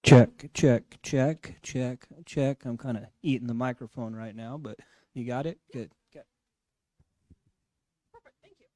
Check, check, check, check, check. I'm kind of eating the microphone right now, but you got it? Good. Good. Perfect. Thank you.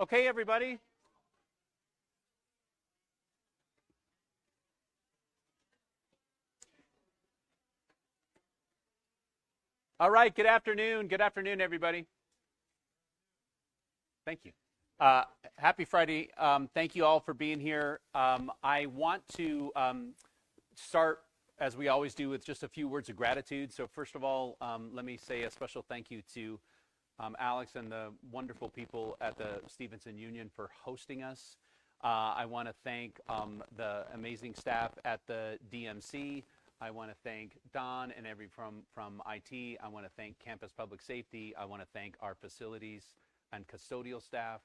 Okay, everybody. All right, good afternoon. Good afternoon, everybody. Thank you. Happy Friday. Thank you all for being here. I want to start, as we always do, with just a few words of gratitude. So first of all, let me say a special thank you to Alex and the wonderful people at the Stevenson Union for hosting us. I want to thank the amazing staff at the DMC. I want to thank Don and from IT. I want to thank Campus Public Safety. I want to thank our facilities and custodial staff.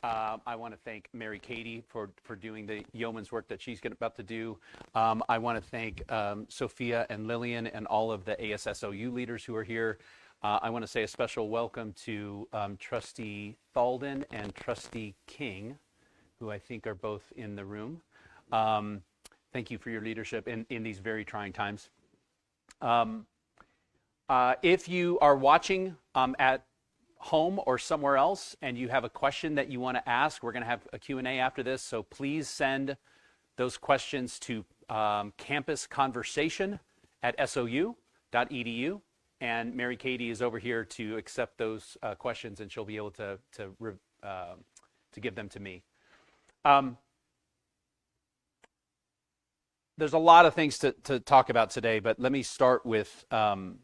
I want to thank Mary Katie for doing the yeoman's work that she's about to do. I want to thank Sophia and Lillian and all of the ASSOU leaders who are here. I want to say a special welcome to Trustee Thalden and Trustee King, who I think are both in the room. Thank you for your leadership in these very trying times. If you are watching at home or somewhere else and you have a question that you want to ask, we're going to have a Q&A after this, so please send those questions to campusconversation@sou.edu, and Mary Katie is over here to accept those questions, and she'll be able to give them to me. There's a lot of things to talk about today, but let me start with kind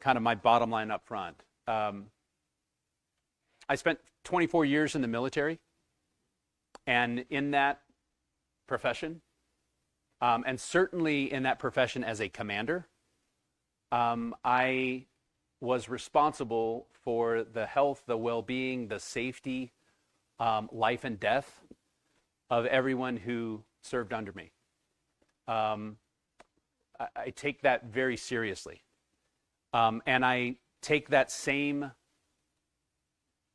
of my bottom line up front. I spent 24 years in the military, and in that profession, and certainly in that profession as a commander, I was responsible for the health, the well-being, the safety, life and death of everyone who served under me. I take that very seriously. And I take that same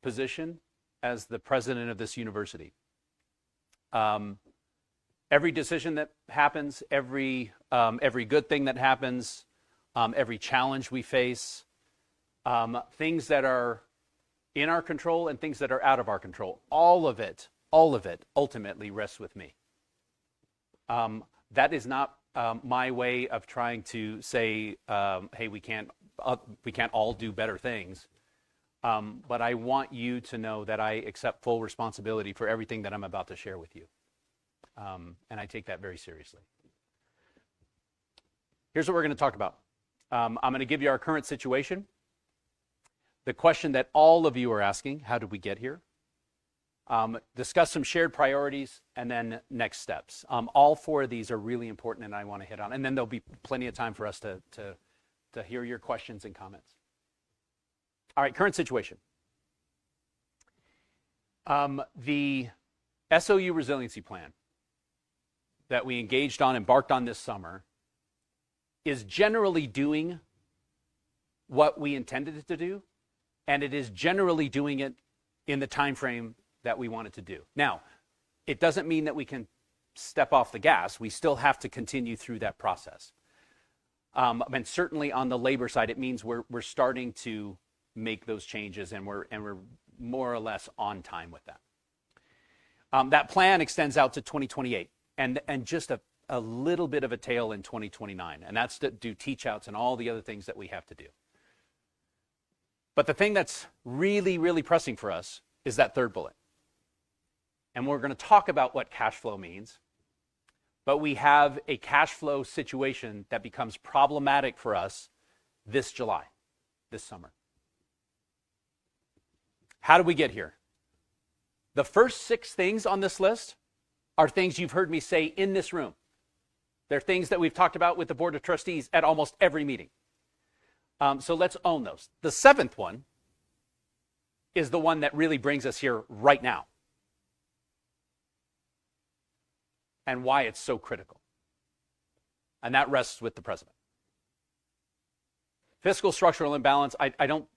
position as the president of this university. Every decision that happens, every good thing that happens, every challenge we face, things that are in our control and things that are out of our control, all of it ultimately rests with me. That is not my way of trying to say, hey, we can't all do better things. But I want you to know that I accept full responsibility for everything that I'm about to share with you. And I take that very seriously. Here's what we're going to talk about. I'm going to give you our current situation, the question that all of you are asking, how did we get here? Discuss some shared priorities, and then next steps. All four of these are really important, and I want to hit on. And then there'll be plenty of time for us to hear your questions and comments. All right, current situation. The SOU resiliency plan that we embarked on this summer, is generally doing what we intended it to do, and it is generally doing it in the time frame that we want it to do. Now, it doesn't mean that we can step off the gas. We still have to continue through that process. And certainly on the labor side, it means we're starting to make those changes, and we're more or less on time with that. That plan extends out to 2028, and just a little bit of a tail in 2029, and that's to do teach outs and all the other things that we have to do. But the thing that's really, really pressing for us is that third bullet. And we're going to talk about what cash flow means, but we have a cash flow situation that becomes problematic for us this July, this summer. How did we get here? The first 6 things on this list are things you've heard me say in this room. They're things that we've talked about with the Board of Trustees at almost every meeting. So let's own those. The 7th one is the one that really brings us here right now, and why it's so critical. And that rests with the president. Fiscal structural imbalance, I don't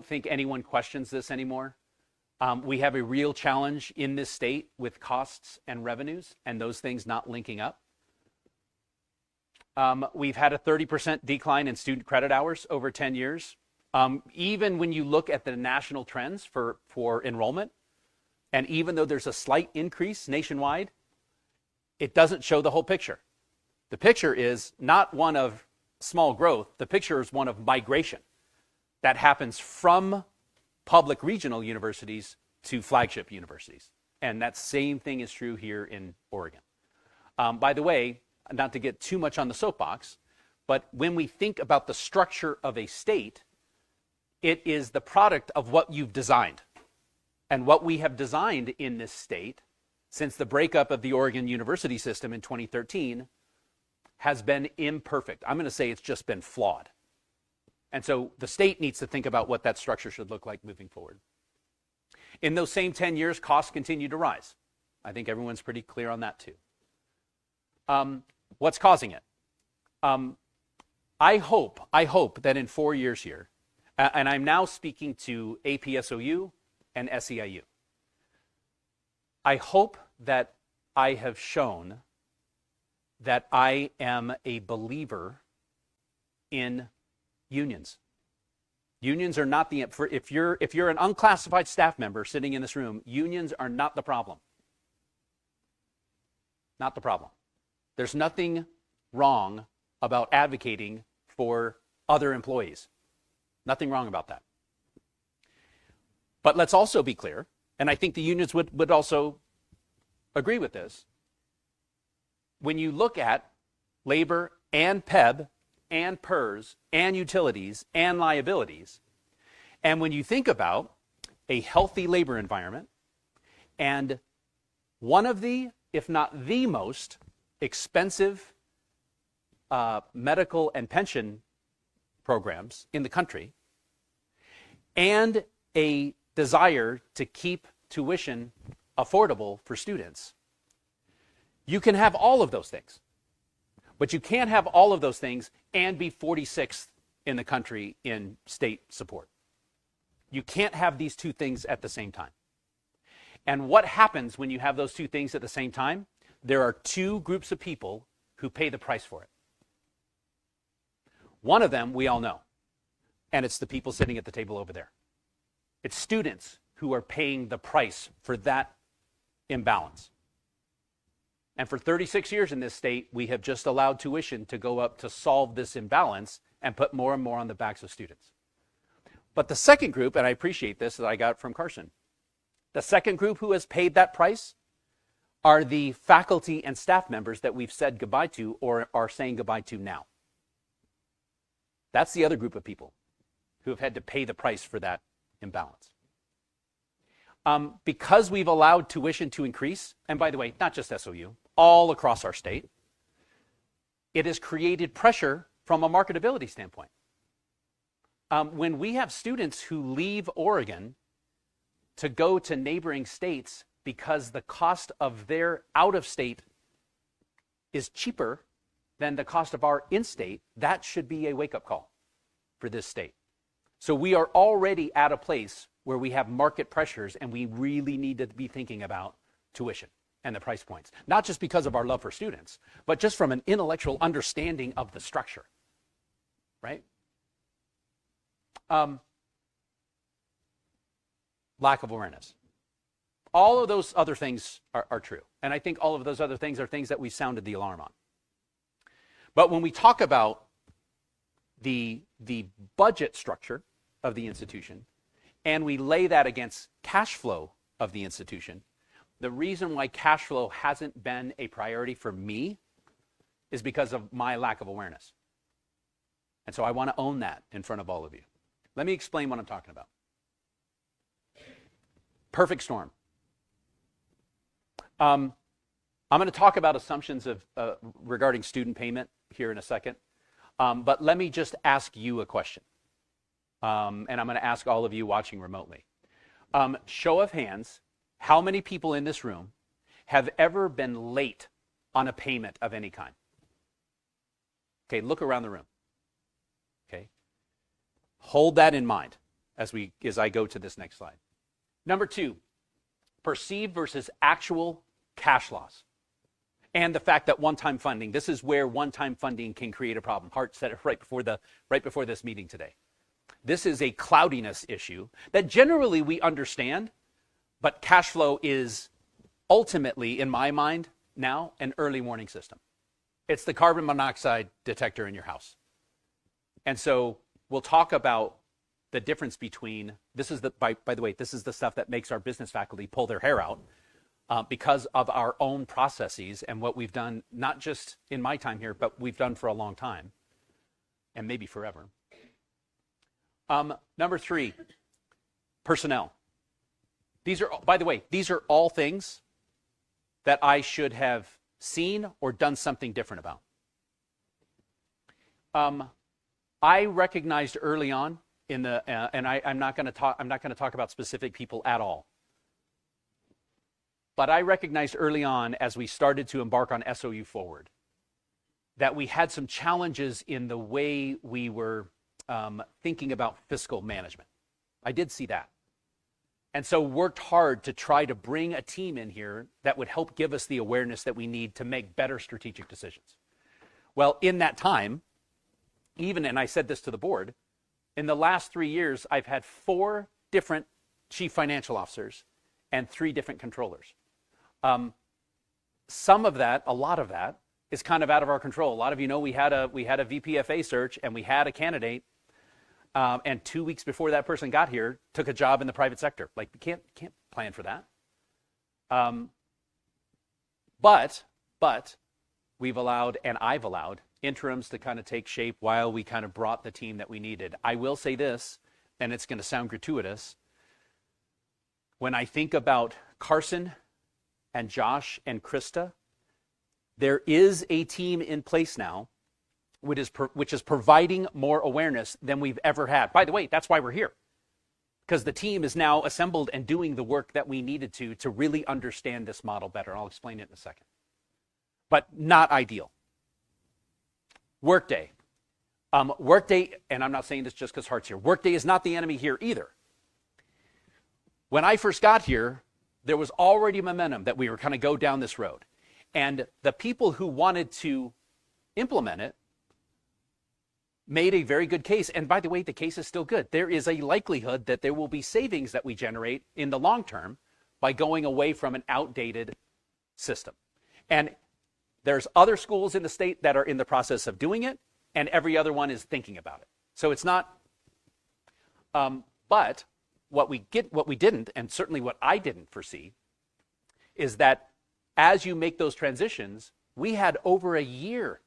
think anyone questions this anymore. We have a real challenge in this state with costs and revenues and those things not linking up. We've had a 30% decline in student credit hours over 10 years. Even when you look at the national trends for enrollment, and even though there's a slight increase nationwide, it doesn't show the whole picture. The picture is not one of small growth. The picture is one of migration that happens from public regional universities to flagship universities. And that same thing is true here in Oregon. By the way, not to get too much on the soapbox, but when we think about the structure of a state, it is the product of what you've designed. And what we have designed in this state since the breakup of the Oregon university system in 2013 has been imperfect. I'm going to say it's just been flawed. And so the state needs to think about what that structure should look like moving forward. In those same 10 years, costs continue to rise. I think everyone's pretty clear on that too. What's causing it? I hope that in 4 years here, and I'm now speaking to AP SOU and SEIU, I hope that I have shown that I am a believer in unions. Unions are not the, if you're an unclassified staff member sitting in this room, unions are not the problem. Not the problem. There's nothing wrong about advocating for other employees. Nothing wrong about that. But let's also be clear, and I think the unions would also agree with this. When you look at labor and PEB and PERS and utilities and liabilities, and when you think about a healthy labor environment and one of the, if not the most expensive medical and pension programs in the country, and a desire to keep tuition affordable for students, you can have all of those things. But you can't have all of those things and be 46th in the country in state support. You can't have these two things at the same time. And what happens when you have those two things at the same time? There are two groups of people who pay the price for it. One of them we all know, and it's the people sitting at the table over there. It's students who are paying the price for that imbalance. And for 36 years in this state, we have just allowed tuition to go up to solve this imbalance and put more and more on the backs of students. But the second group, and I appreciate this that I got from Carson, the second group who has paid that price are the faculty and staff members that we've said goodbye to or are saying goodbye to now. That's the other group of people who have had to pay the price for that imbalance. Because we've allowed tuition to increase, and by the way, not just SOU, all across our state, it has created pressure from a marketability standpoint. When we have students who leave Oregon to go to neighboring states because the cost of their out-of-state is cheaper than the cost of our in-state, that should be a wake-up call for this state. So we are already at a place where we have market pressures and we really need to be thinking about tuition and the price points. Not just because of our love for students, but just from an intellectual understanding of the structure, right? Lack of awareness. All of those other things are true. And I think all of those other things are things that we sounded the alarm on. But when we talk about the budget structure of the institution, and we lay that against cash flow of the institution, the reason why cash flow hasn't been a priority for me is because of my lack of awareness. And so I want to own that in front of all of you. Let me explain what I'm talking about. Perfect storm. I'm going to talk about assumptions of regarding student payment here in a second. But let me just ask you a question. And I'm going to ask all of you watching remotely. Show of hands, how many people in this room have ever been late on a payment of any kind? Okay, look around the room. Okay. Hold that in mind as I go to this next slide. Number 2, perceived versus actual cash loss. And the fact that one-time funding, this is where one-time funding can create a problem. Hart said it right before this meeting today. This is a cloudiness issue that generally we understand, but cash flow is ultimately, in my mind, now an early warning system. It's the carbon monoxide detector in your house. And so we'll talk about the difference between, this is the, by the way, this is the stuff that makes our business faculty pull their hair out because of our own processes and what we've done, not just in my time here, but we've done for a long time and maybe forever. Number 3, personnel. These are, by the way, these are all things that I should have seen or done something different about. I recognized early on in the, and I'm not going to talk about specific people at all. But I recognized early on, as we started to embark on SOU Forward, that we had some challenges in the way we were thinking about fiscal management. I did see that. And so worked hard to try to bring a team in here that would help give us the awareness that we need to make better strategic decisions. Well, in that time, even, and I said this to the board, in the last 3 years, I've had 4 different chief financial officers and 3 different controllers. Some of that, a lot of that, is kind of out of our control. A lot of you know we had a VPFA search and we had a candidate, and 2 weeks before that person got here, took a job in the private sector. Like, we can't plan for that. But we've allowed, and I've allowed, interims to kind of take shape while we kind of brought the team that we needed. I will say this, and it's going to sound gratuitous. When I think about Carson and Josh and Krista, there is a team in place now which is providing more awareness than we've ever had. By the way, that's why we're here, because the team is now assembled and doing the work that we needed to really understand this model better. I'll explain it in a second. But not ideal. Workday. Workday, and I'm not saying this just because Hart's here, Workday is not the enemy here either. When I first got here, there was already momentum that we were kind of go down this road. And the people who wanted to implement it made a very good case. And by the way, the case is still good. There is a likelihood that there will be savings that we generate in the long term by going away from an outdated system. And there's other schools in the state that are in the process of doing it, and every other one is thinking about it. So it's not, but what we didn't, and certainly what I didn't foresee, is that as you make those transitions, we had over a year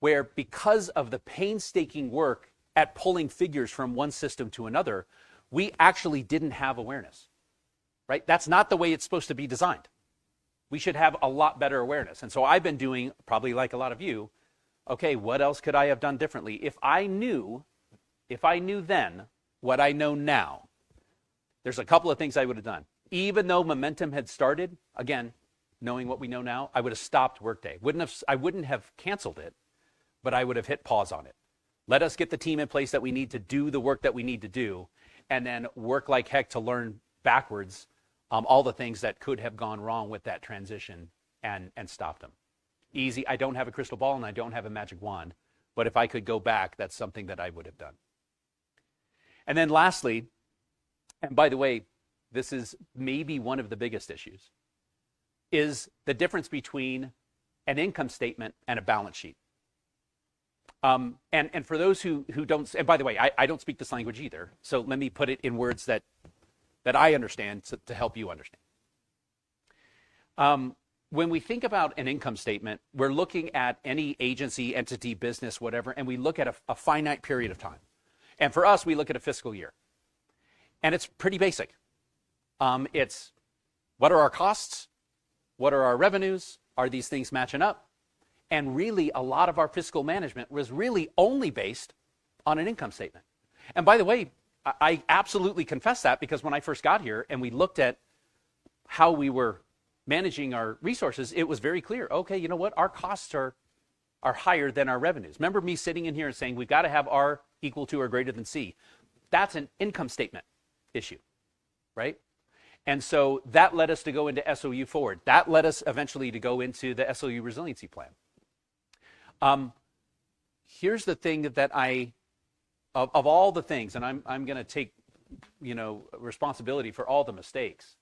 where, because of the painstaking work at pulling figures from one system to another, we actually didn't have awareness, right? That's not the way it's supposed to be designed. We should have a lot better awareness. And so I've been doing, probably like a lot of you, okay, what else could I have done differently? If I knew then what I know now, there's a couple of things I would have done. Even though momentum had started, again, knowing what we know now, I would have stopped Workday. I wouldn't have canceled it, but I would have hit pause on it. Let us get the team in place that we need to do the work that we need to do, and then work like heck to learn backwards all the things that could have gone wrong with that transition and stop them. Easy. I don't have a crystal ball and I don't have a magic wand, but if I could go back, that's something that I would have done. And then lastly, and by the way, this is maybe one of the biggest issues, is the difference between an income statement and a balance sheet. And for those who don't, and by the way, I don't speak this language either, so let me put it in words that I understand to help you understand. When we think about an income statement, we're looking at any agency, entity, business, whatever, and we look at a finite period of time. And for us, we look at a fiscal year. And it's pretty basic. It's what are our costs? What are our revenues? Are these things matching up? And really, a lot of our fiscal management was really only based on an income statement. And by the way, I absolutely confess that, because when I first got here and we looked at how we were managing our resources, it was very clear. Okay, you know what? Our costs are higher than our revenues. Remember me sitting in here and saying we've got to have R equal to or greater than C. That's an income statement issue, right? And so that led us to go into SOU Forward. That led us eventually to go into the SOU Resiliency Plan. Here's the thing that I of all the things, and I'm going to take, responsibility for all the mistakes.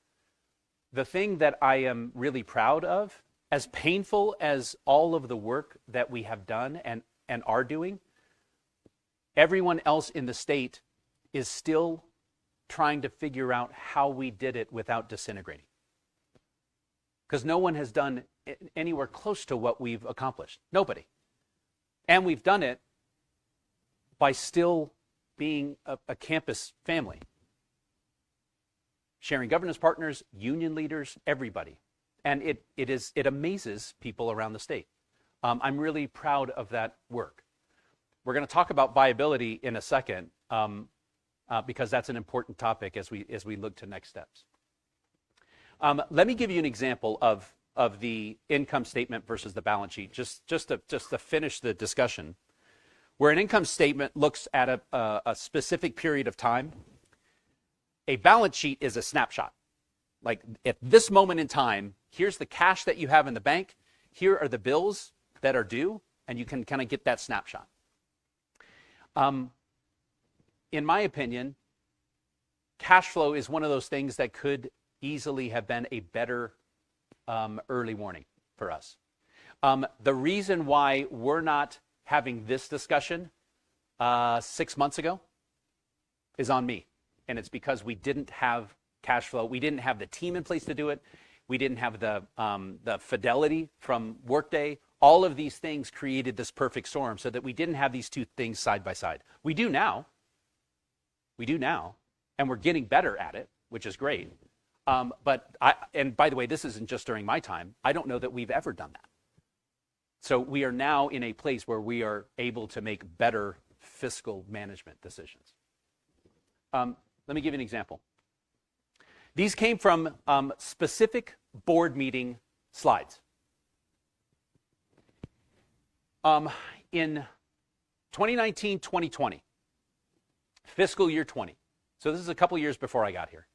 The thing that I am really proud of, as painful as all of the work that we have done and are doing, everyone else in the state is still trying to figure out how we did it without disintegrating. Because no one has done anywhere close to what we've accomplished. Nobody. And we've done it by still being a campus family. Sharing governance partners, union leaders, everybody. And it amazes people around the state. I'm really proud of that work. We're going to talk about viability in a second, because that's an important topic as we look to next steps. Let me give you an example of the income statement versus the balance sheet, just to finish the discussion. Where an income statement looks at a specific period of time, a balance sheet is a snapshot. Like at this moment in time, here's the cash that you have in the bank, here are the bills that are due, and you can kind of get that snapshot. In my opinion, cash flow is one of those things that could easily have been a better early warning for us. The reason why we're not having this discussion 6 months ago is on me. And it's because we didn't have cash flow. We didn't have the team in place to do it. We didn't have the fidelity from Workday. All of these things created this perfect storm so that we didn't have these two things side by side. We do now. And we're getting better at it, which is great. And by the way, this isn't just during my time. I don't know that we've ever done that. So we are now in a place where we are able to make better fiscal management decisions. Let me give you an example. These came from specific board meeting slides. In 2019-2020, fiscal year 20, so this is a couple years before I got here,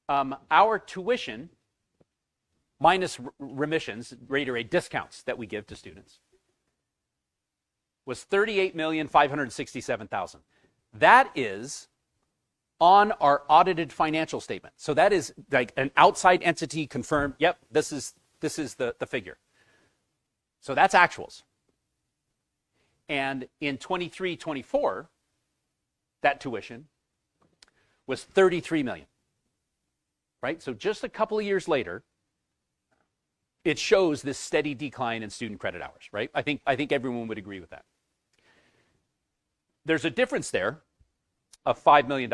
our tuition minus remissions, reiterate discounts that we give to students, was $38,567,000. That is on our audited financial statement. So that is like an outside entity confirmed, yep, this is the figure. So that's actuals. And in 23-24, that tuition was $33 million. Right? So just a couple of years later, it shows this steady decline in student credit hours, right? I think everyone would agree with that. There's a difference there of $5 million,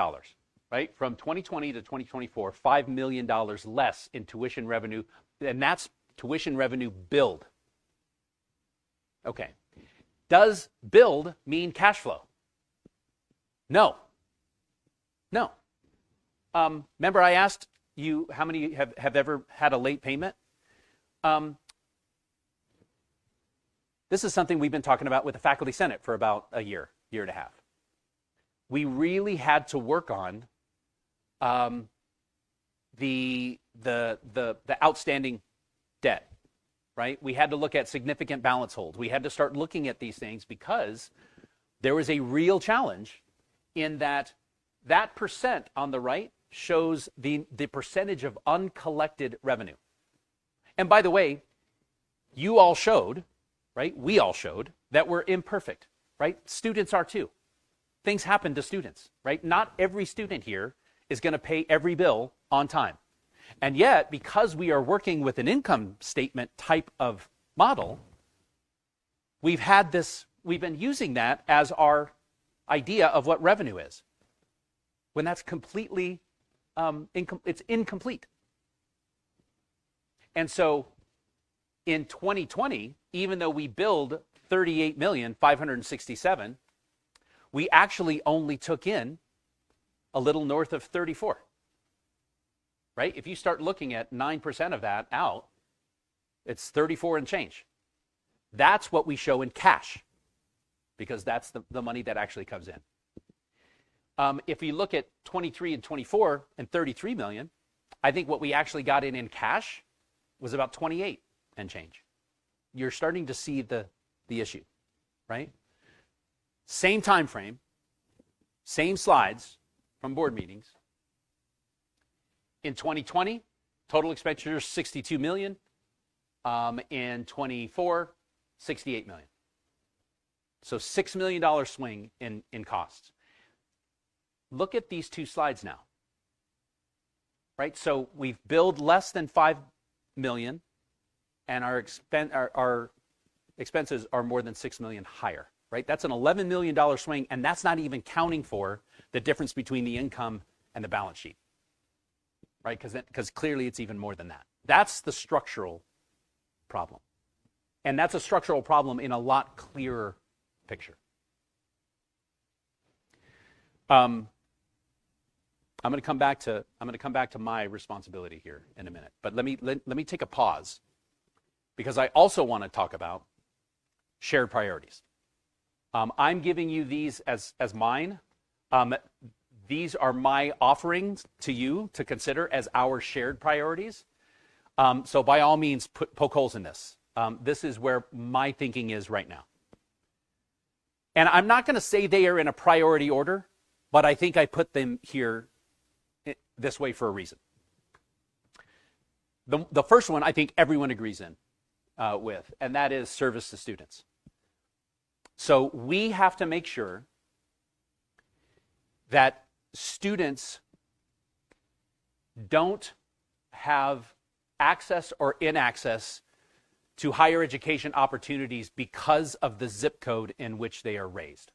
right? From 2020 to 2024, $5 million less in tuition revenue, and that's tuition revenue billed. Okay. Does billed mean cash flow? No. Remember I asked you how many have ever had a late payment? This is something we've been talking about with the Faculty Senate for about a year and a half. We really had to work on the outstanding debt, right? We had to look at significant balance holds. We had to start looking at these things because there was a real challenge in that percent on the right shows the percentage of uncollected revenue. And by the way, you all showed, right? We all showed that we're imperfect, right? Students are too. Things happen to students, right? Not every student here is going to pay every bill on time. And yet, because we are working with an income statement type of model, we've been using that as our idea of what revenue is, when that's completely, it's incomplete. And so in 2020, even though we billed $38,567,000, we actually only took in a little north of 34. Right? If you start looking at 9% of that out, it's 34 and change. That's what we show in cash, because that's the money that actually comes in. If you look at 23 and 24 and 33 million, I think what we actually got in cash was about 28 and change. You're starting to see the issue, right? Same time frame, Same slides from board meetings. In 2020, total expenditures $62 million. In 24, $68 million. So $6 million swing in costs. Look at these two slides now. Right? So we've billed less than $5 million, and our expenses are more than $6 million higher. Right? That's an $11 million swing, and that's not even counting for the difference between the income and the balance sheet. Right? Because clearly it's even more than that. That's the structural problem. And that's a structural problem in a lot clearer picture. I'm going to come back to my responsibility here in a minute. But let me take a pause, because I also want to talk about shared priorities. I'm giving you these as mine. These are my offerings to you to consider as our shared priorities. So by all means, poke holes in this. This is where my thinking is right now. And I'm not going to say they are in a priority order, but I think I put them here this way for a reason. The first one I think everyone agrees with, and that is service to students. So we have to make sure that students don't have access or inaccess to higher education opportunities because of the zip code in which they are raised.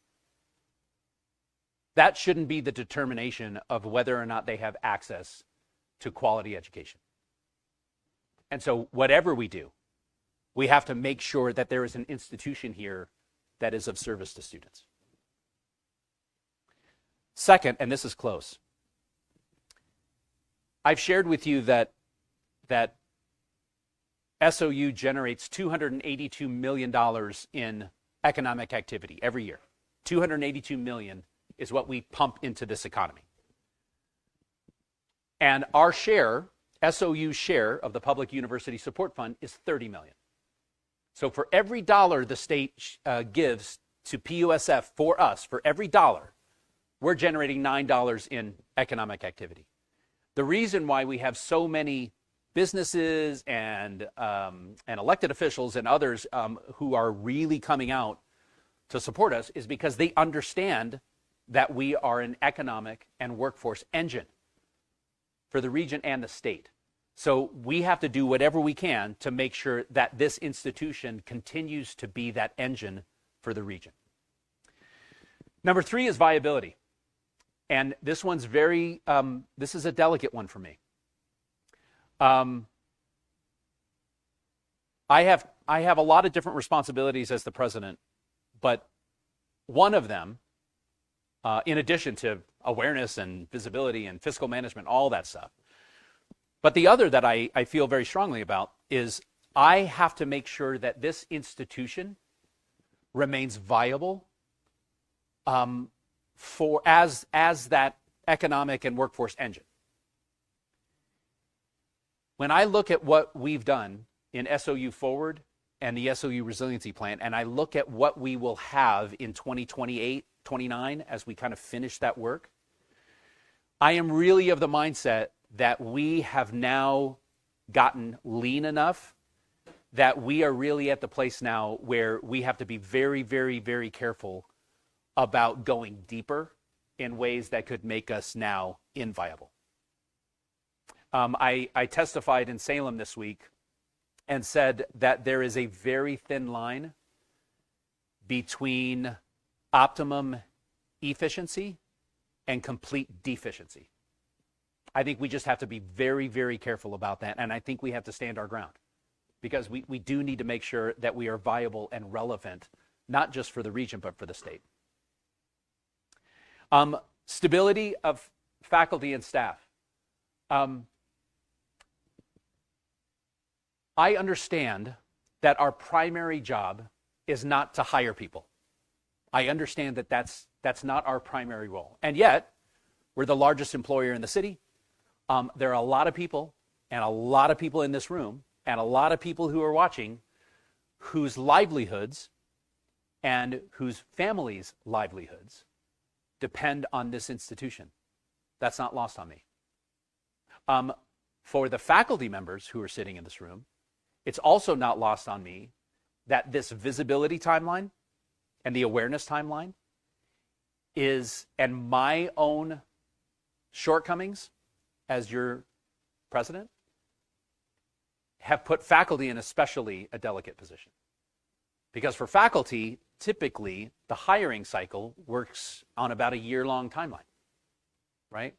That shouldn't be the determination of whether or not they have access to quality education. And so whatever we do, we have to make sure that there is an institution here that is of service to students. Second, and this is close, I've shared with you that SOU generates $282 million in economic activity every year. $282 million is what we pump into this economy. And our share, SOU's share of the Public University Support Fund is $30 million. So for every dollar the state gives to PUSF for us, for every dollar, we're generating $9 in economic activity. The reason why we have so many businesses and elected officials and others who are really coming out to support us is because they understand that we are an economic and workforce engine for the region and the state. So we have to do whatever we can to make sure that this institution continues to be that engine for the region. Number 3 is viability. And this one's this is a delicate one for me. I have a lot of different responsibilities as the president, but one of them, in addition to awareness and visibility and fiscal management, all that stuff, but the other that I feel very strongly about is I have to make sure that this institution remains viable as that economic and workforce engine. When I look at what we've done in SOU Forward and the SOU Resiliency Plan, and I look at what we will have in 2028, 29, as we kind of finish that work, I am really of the mindset that we have now gotten lean enough that we are really at the place now where we have to be very, very, very careful about going deeper in ways that could make us now inviable. I testified in Salem this week and said that there is a very thin line between optimum efficiency and complete deficiency. I think we just have to be very, very careful about that, and I think we have to stand our ground because we do need to make sure that we are viable and relevant, not just for the region, but for the state. Stability of faculty and staff. I understand that our primary job is not to hire people. I understand that that's not our primary role. And yet, we're the largest employer in the city. There are a lot of people, and a lot of people in this room, and a lot of people who are watching, whose livelihoods and whose families' livelihoods depend on this institution. That's not lost on me. For the faculty members who are sitting in this room, it's also not lost on me that this visibility timeline and the awareness timeline and my own shortcomings as your president have put faculty in especially a delicate position. Because for faculty, typically the hiring cycle works on about a year-long timeline, right?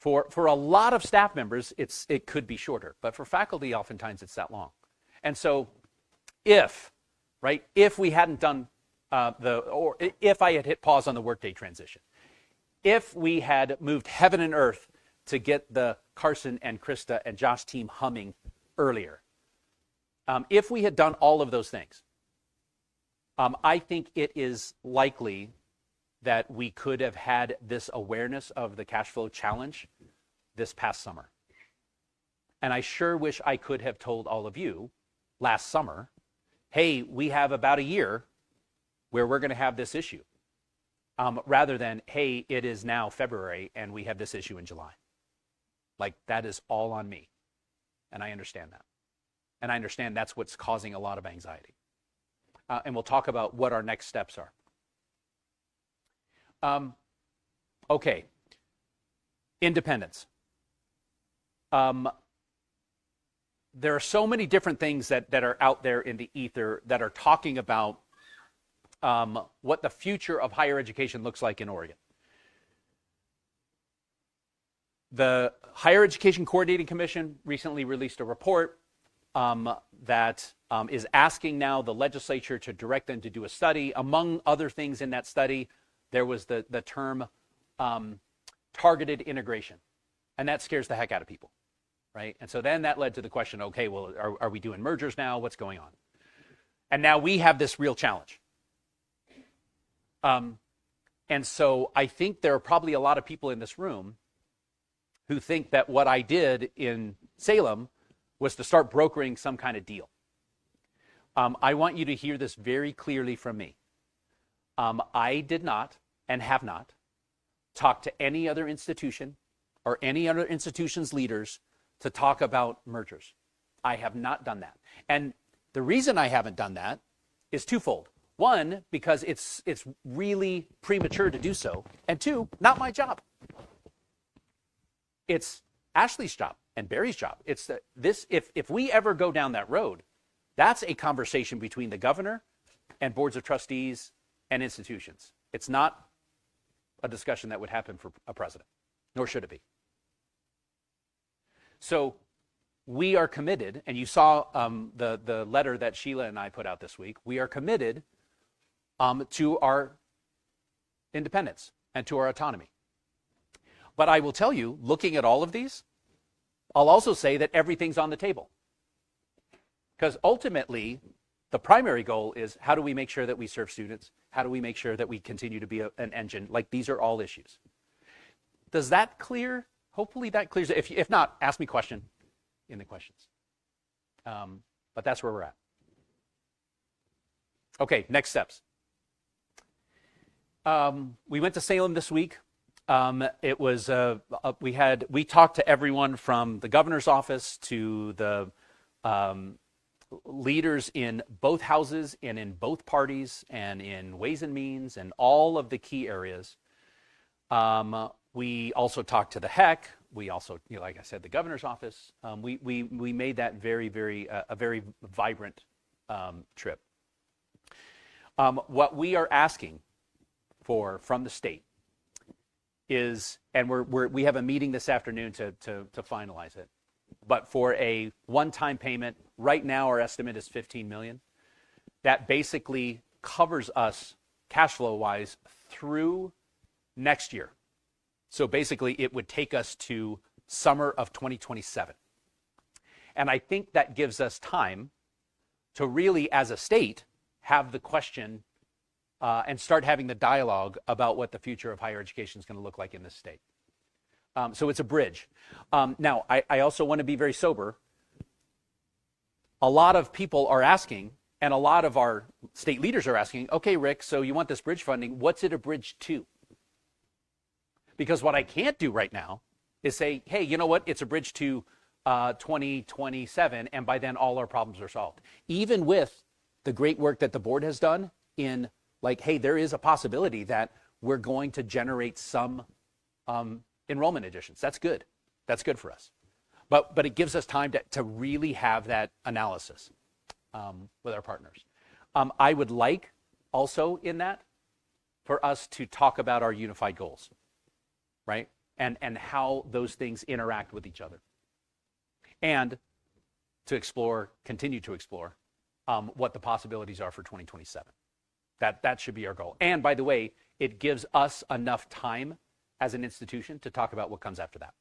For a lot of staff members, it could be shorter, but for faculty, oftentimes it's that long. And so if we hadn't done if I had hit pause on the Workday transition, if we had moved heaven and earth to get the Carson and Krista and Josh team humming earlier, if we had done all of those things, I think it is likely that we could have had this awareness of the cash flow challenge this past summer. And I sure wish I could have told all of you last summer, hey, we have about a year where we're going to have this issue, rather than, hey, it is now February and we have this issue in July. Like, that is all on me. And I understand that. And I understand that's what's causing a lot of anxiety. And we'll talk about what our next steps are. Okay. Independence. There are so many different things that are out there in the ether that are talking about what the future of higher education looks like in Oregon. The Higher Education Coordinating Commission recently released a report that is asking now the legislature to direct them to do a study. Among other things in that study, there was the term targeted integration. And that scares the heck out of people, right? And so then that led to the question, okay, well, are we doing mergers now? What's going on? And now we have this real challenge. And so I think there are probably a lot of people in this room who think that what I did in Salem was to start brokering some kind of deal. I want you to hear this very clearly from me. I did not and have not talked to any other institution or any other institution's leaders to talk about mergers. I have not done that. And the reason I haven't done that is twofold. One, because it's really premature to do so. And two, not my job. It's Ashley's job and Barry's job. It's if we ever go down that road, that's a conversation between the governor and boards of trustees and institutions. It's not a discussion that would happen for a president, nor should it be. So we are committed, and you saw the letter that Sheila and I put out this week. We are committed to our independence and to our autonomy. But I will tell you, looking at all of these, I'll also say that everything's on the table. Because ultimately, the primary goal is, how do we make sure that we serve students? How do we make sure that we continue to be an engine? Like, these are all issues. Does that clear? Hopefully that clears it. If not, ask me a question in the questions. But that's where we're at. Okay, next steps. We went to Salem this week. It was we talked to everyone from the governor's office to the leaders in both houses and in both parties and in Ways and Means and all of the key areas. We also talked to the HEC. We also, like I said, the governor's office. We made that very, very a very vibrant trip. What we are asking for from the state is, and we have a meeting this afternoon to finalize it, but for a one-time payment, right now our estimate is $15 million. That basically covers us cash flow-wise through next year. So basically it would take us to summer of 2027. And I think that gives us time to really, as a state, have the question and start having the dialogue about what the future of higher education is going to look like in this state. So it's a bridge. Now, I also want to be very sober. A lot of people are asking, and a lot of our state leaders are asking, okay, Rick, so you want this bridge funding. What's it a bridge to? Because what I can't do right now is say, hey, you know what? It's a bridge to 2027, and by then all our problems are solved. Even with the great work that the board has done in like, hey, there is a possibility that we're going to generate some enrollment additions. That's good. That's good for us. But it gives us time to really have that analysis with our partners. I would like also in that for us to talk about our unified goals, right? And how those things interact with each other. And to continue to explore what the possibilities are for 2027. That should be our goal. And by the way, it gives us enough time as an institution to talk about what comes after that.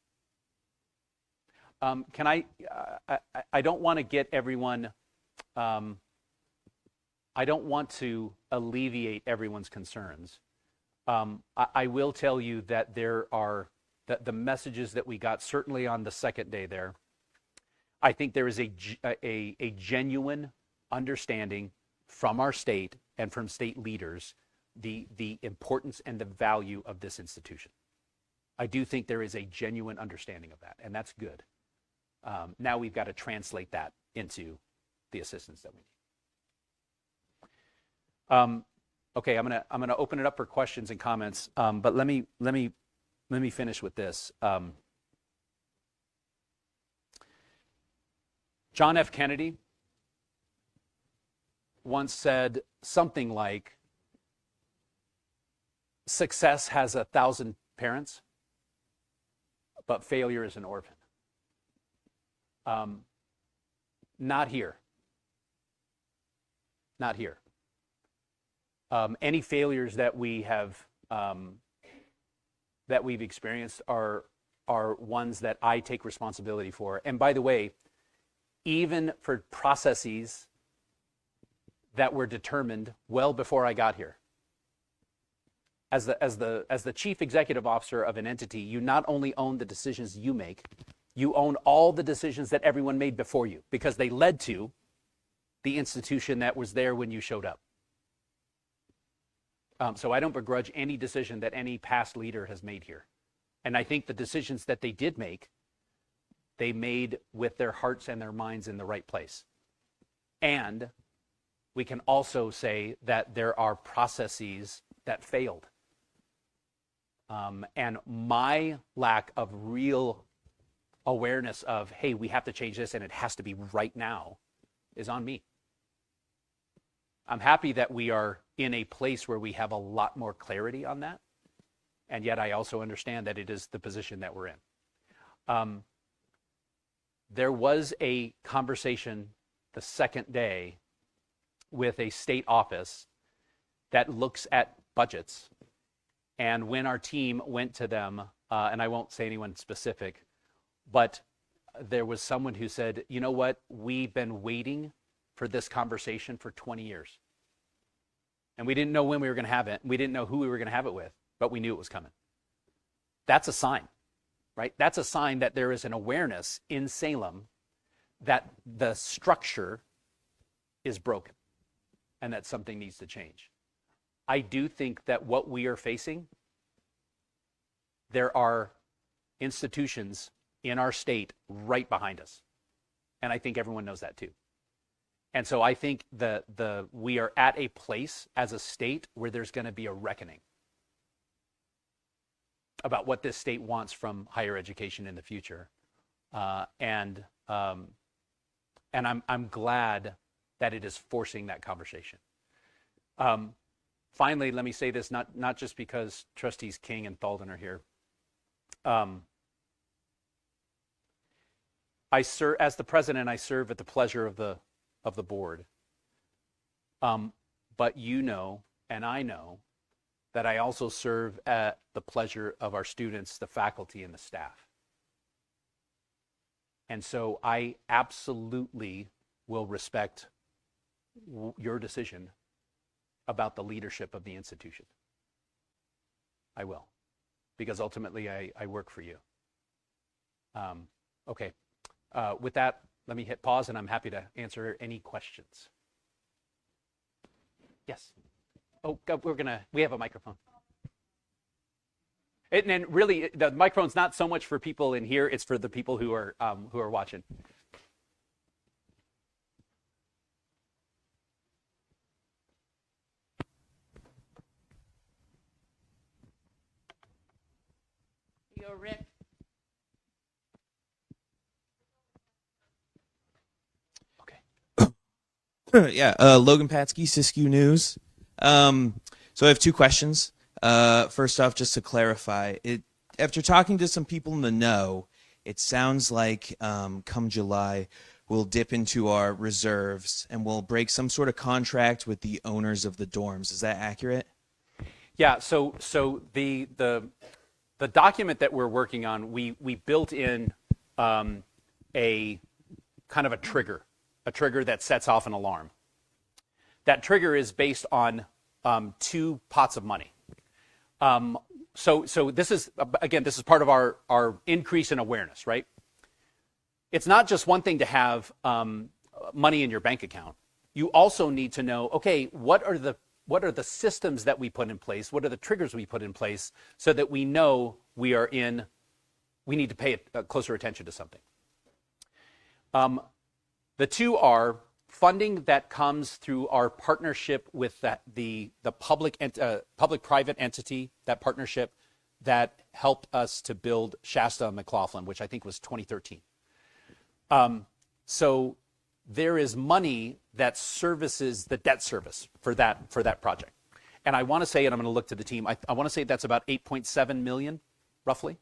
I don't want to get everyone, I don't want to alleviate everyone's concerns. I will tell you that there are, the messages that we got, certainly on the second day there, I think there is a genuine understanding from our state and from state leaders the importance and the value of this institution. I do think there is a genuine understanding of that, and that's good. Now we've got to translate that into the assistance that we need. Okay, I'm gonna open it up for questions and comments, but let me finish with this. John F. Kennedy once said something like, success has 1,000 parents, but failure is an orphan. Not here. Not here. Any failures that we have that we've experienced are ones that I take responsibility for. And by the way, even for processes that were determined well before I got here. As the chief executive officer of an entity, you not only own the decisions you make, you own all the decisions that everyone made before you, because they led to the institution that was there when you showed up. So I don't begrudge any decision that any past leader has made here. And I think the decisions that they did make, they made with their hearts and their minds in the right place. And we can also say that there are processes that failed. And my lack of real awareness of, hey, we have to change this and it has to be right now, is on me. I'm happy that we are in a place where we have a lot more clarity on that. And yet I also understand that it is the position that we're in. There was a conversation the second day with a state office that looks at budgets. And when our team went to them, and I won't say anyone specific, but there was someone who said, you know what, we've been waiting for this conversation for 20 years. And we didn't know when we were going to have it. We didn't know who we were going to have it with, but we knew it was coming. That's a sign, right? That's a sign that there is an awareness in Salem that the structure is broken and that something needs to change. I do think that what we are facing, there are institutions in our state right behind us. And I think everyone knows that too. And so I think we are at a place as a state where there's going to be a reckoning about what this state wants from higher education in the future. And I'm glad that it is forcing that conversation. Finally, let me say this, not just because Trustees King and Thalden are here. I serve as the president. I serve at the pleasure of the board. But you know, and I know, that I also serve at the pleasure of our students, the faculty, and the staff. And so I absolutely will respect your decision about the leadership of the institution. I will, because ultimately I work for you. Okay, with that, let me hit pause, and I'm happy to answer any questions. Yes. Oh, we have a microphone. And then really, the microphone's not so much for people in here; it's for the people who are watching. Yo, Rick. Yeah, Logan Patsky, SISQ News. So I have two questions. First off, just to clarify, after talking to some people in the know, it sounds like come July, we'll dip into our reserves and we'll break some sort of contract with the owners of the dorms. Is that accurate? Yeah. So the document that we're working on, we built in a kind of a trigger that sets off an alarm. That trigger is based on two pots of money. So this is, again, this is part of our increase in awareness, right? It's not just one thing to have money in your bank account. You also need to know, okay, what are the systems that we put in place? What are the triggers we put in place so that we know we need to pay closer attention to something? The two are funding that comes through our partnership with the public-private entity, that partnership that helped us to build Shasta McLaughlin, which I think was 2013. So there is money that services the debt service for that project. And I want to say, and I'm going to look to the team, I want to say that's about 8.7 million, roughly.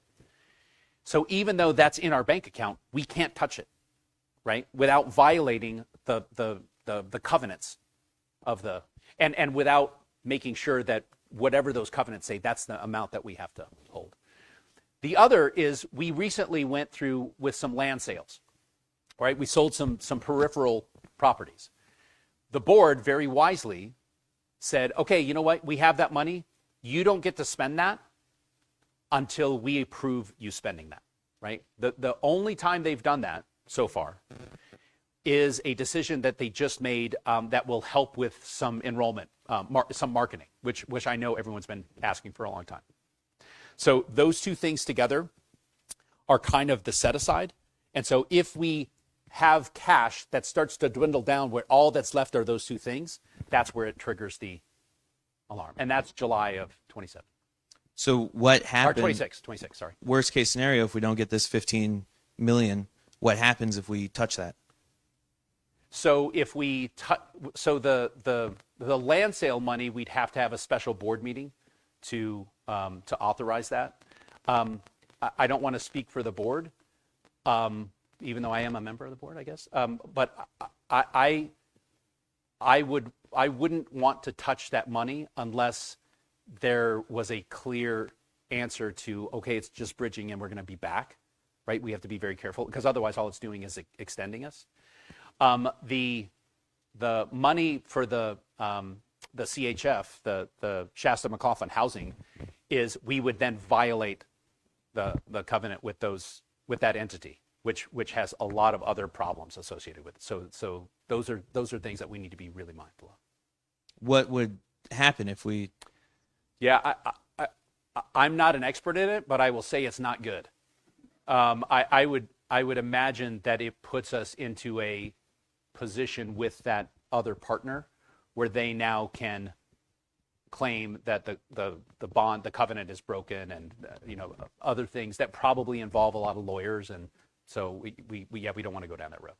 So even though that's in our bank account, we can't touch it, right? Without violating the covenants of and without making sure that whatever those covenants say, that's the amount that we have to hold. The other is we recently went through with some land sales, right? We sold some peripheral properties. The board very wisely said, okay, you know what? We have that money. You don't get to spend that until we approve you spending that, right? The only time they've done that so far is a decision that they just made that will help with some enrollment, some marketing, which I know everyone's been asking for a long time. So those two things together are kind of the set aside. And so if we have cash that starts to dwindle down where all that's left are those two things, that's where it triggers the alarm. And that's July of 27. So what Or happens? 26, sorry. Worst case scenario, if we don't get this 15 million, what happens if we touch that? So if we the land sale money, we'd have to have a special board meeting to authorize that. I don't want to speak for the board, even though I am a member of the board, I guess. But I wouldn't want to touch that money unless there was a clear answer to, okay, it's just bridging and we're going to be back, right? We have to be very careful because otherwise all it's doing is extending us. The money for the CHF, the Shasta McLaughlin housing, is we would then violate the covenant with that entity, which has a lot of other problems associated with it. So those are things that we need to be really mindful of. What would happen if we? Yeah, I'm not an expert in it, but I will say it's not good. I would imagine that it puts us into a position with that other partner where they now can claim that the bond, the covenant is broken, and other things that probably involve a lot of lawyers, and so we don't want to go down that road.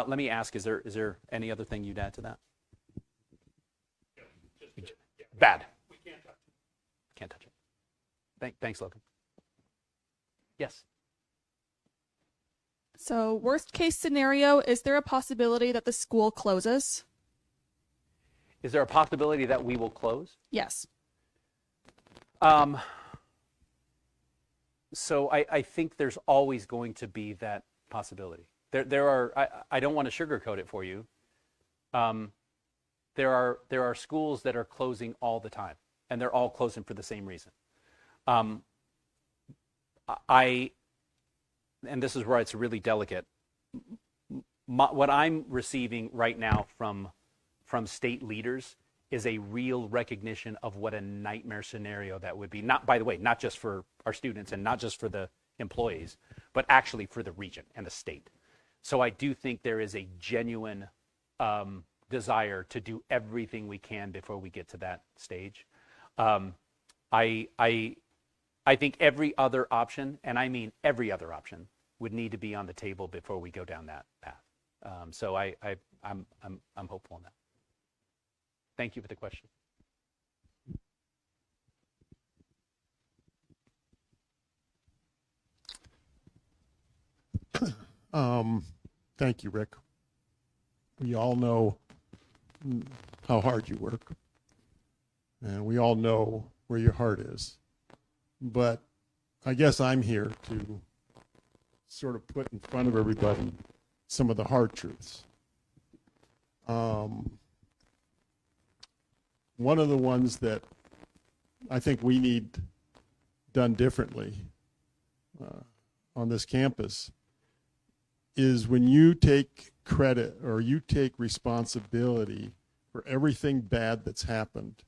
Let me ask: is there any other thing you'd add to that? Bad. We can't touch it. Can't touch it. Thanks, Logan. Yes. So, worst case scenario, is there a possibility that the school closes? Is there a possibility that we will close? Yes. So I think there's always going to be that possibility. There are. I don't want to sugarcoat it for you. There are schools that are closing all the time, and they're all closing for the same reason. And this is where it's really delicate. What I'm receiving right now from state leaders is a real recognition of what a nightmare scenario that would be. Not, by the way, not just for our students and not just for the employees, but actually for the region and the state. So I do think there is a genuine desire to do everything we can before we get to that stage. I think every other option, and I mean every other option, would need to be on the table before we go down that path. So I'm hopeful on that. Thank you for the question. Thank you, Rick. We all know how hard you work, and we all know where your heart is. But I guess I'm here to sort of put in front of everybody some of the hard truths. One of the ones that I think we need done differently on this campus is when you take credit or you take responsibility for everything bad that's happened,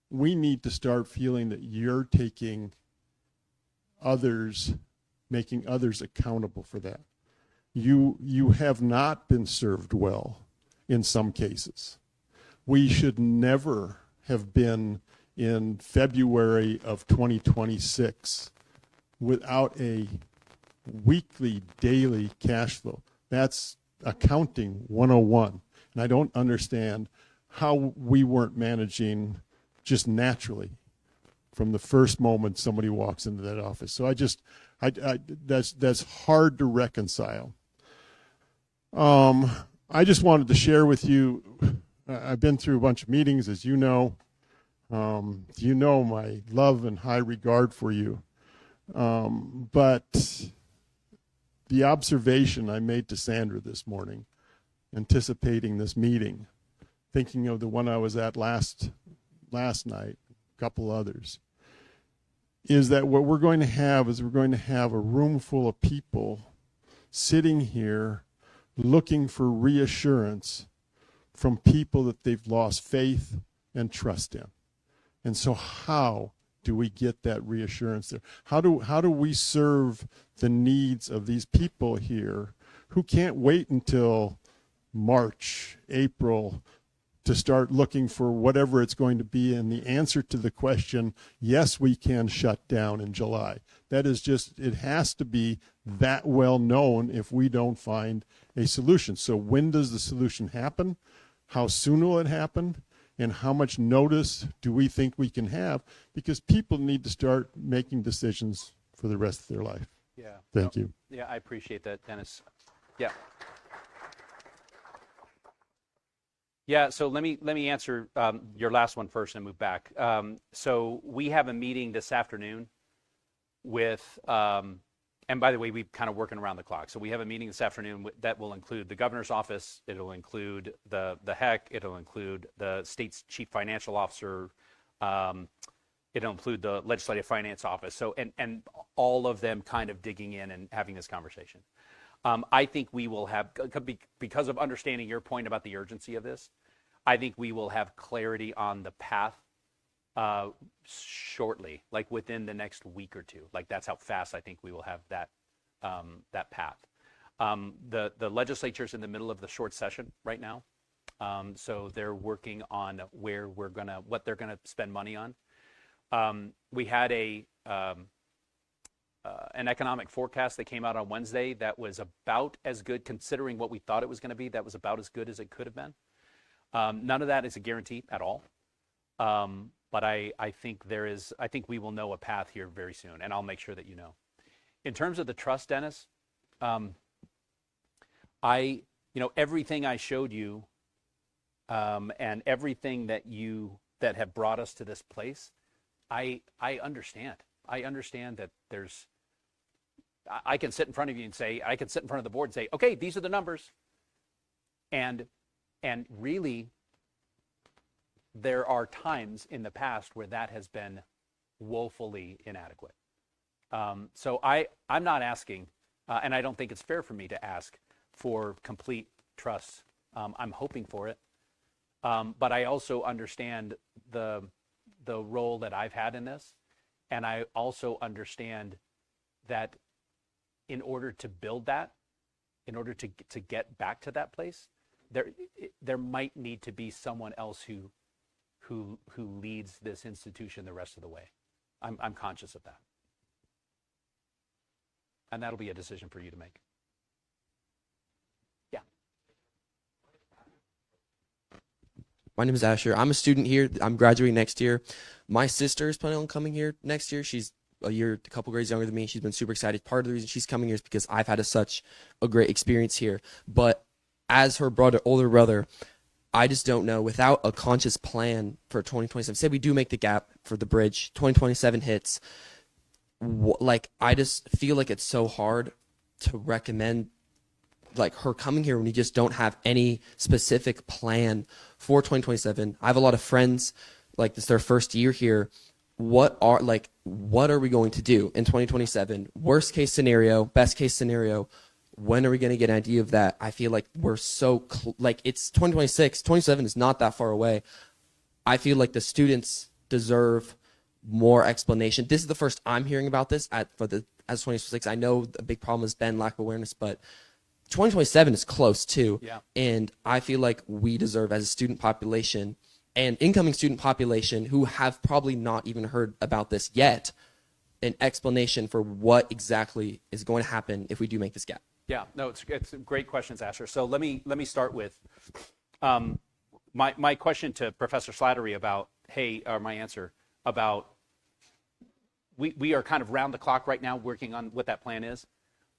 we need to start feeling that you're taking others, making others accountable for that. You have not been served well in some cases. We should never have been in February of 2026 without a weekly, daily cash flow. That's accounting 101. And I don't understand how we weren't managing just naturally from the first moment somebody walks into that office. So that's hard to reconcile. I just wanted to share with you, I've been through a bunch of meetings, as you know. You know my love and high regard for you. But the observation I made to Sandra this morning, anticipating this meeting, thinking of the one I was at last night, a couple others, is that what we're going to have is we're going to have a room full of people sitting here looking for reassurance from people that they've lost faith and trust in. And so how do we get that reassurance there? How do we serve the needs of these people here who can't wait until March, April, to start looking for whatever it's going to be? And the answer to the question, yes, we can shut down in July. That is just, it has to be that well known if we don't find a solution. So when does the solution happen? How soon will it happen? And how much notice do we think we can have? Because people need to start making decisions for the rest of their life. Yeah. Thank you. Yeah, I appreciate that, Dennis. Yeah. Yeah, so let me answer your last one first and move back. So we have a meeting this afternoon with, and by the way, we're kind of working around the clock. So we have a meeting this afternoon that will include the governor's office. It'll include the HEC. It'll include the state's chief financial officer. It'll include the legislative finance office. So and all of them kind of digging in and having this conversation. I think we will have, because of understanding your point about the urgency of this, I think we will have clarity on the path shortly, like within the next week or two. Like that's how fast I think we will have that that path. The legislature's in the middle of the short session right now, so they're working on what they're gonna spend money on. We had an economic forecast that came out on Wednesday that was about as good, considering what we thought it was going to be. That was about as good as it could have been. None of that is a guarantee at all. But I think I think we will know a path here very soon, and I'll make sure that you know. In terms of the trust, Dennis, everything I showed you, and everything that have brought us to this place, I understand. I understand that I can sit in front of you and say, I can sit in front of the board and say, okay, these are the numbers. And really, there are times in the past where that has been woefully inadequate. So I'm not asking, and I don't think it's fair for me to ask for complete trust. I'm hoping for it. But I also understand the role that I've had in this, and I also understand that in order to build that, in order to get back to that place, there might need to be someone else who leads this institution the rest of the way. I'm conscious of that, and that'll be a decision for you to make. Yeah. My name is Asher. I'm a student here. I'm graduating next year. My sister is planning on coming here next year. She's a couple grades younger than me. She's been super excited. Part of the reason she's coming here is because I've had such a great experience here. But as her older brother, I just don't know. Without a conscious plan for 2027, say we do make the gap for the bridge, 2027 hits. I just feel like it's so hard to recommend her coming here when you just don't have any specific plan for 2027. I have a lot of friends, this is their first year here. What are we going to do in 2027? Worst case scenario, best case scenario. When are we going to get an idea of that? I feel like we're so it's 2026. 27 is not that far away. I feel like the students deserve more explanation. This is the first I'm hearing about this as 2026. I know the big problem has been lack of awareness, but 2027 is close too. Yeah. And I feel like we deserve, as a student population and incoming student population who have probably not even heard about this yet, an explanation for what exactly is going to happen if we do make this gap. Yeah, no, it's great questions, Asher. So let me start with my question to Professor Slattery about, my answer about, we are kind of round the clock right now working on what that plan is.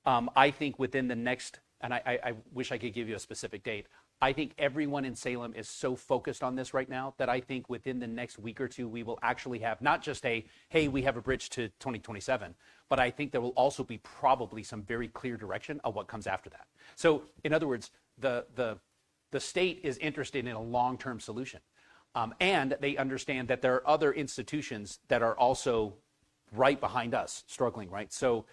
I think within the next, and I wish I could give you a specific date, I think everyone in Salem is so focused on this right now that I think within the next week or two, we will actually have not just we have a bridge to 2027, but I think there will also be probably some very clear direction of what comes after that. So in other words, the state is interested in a long-term solution. And they understand that there are other institutions that are also right behind us struggling, right? So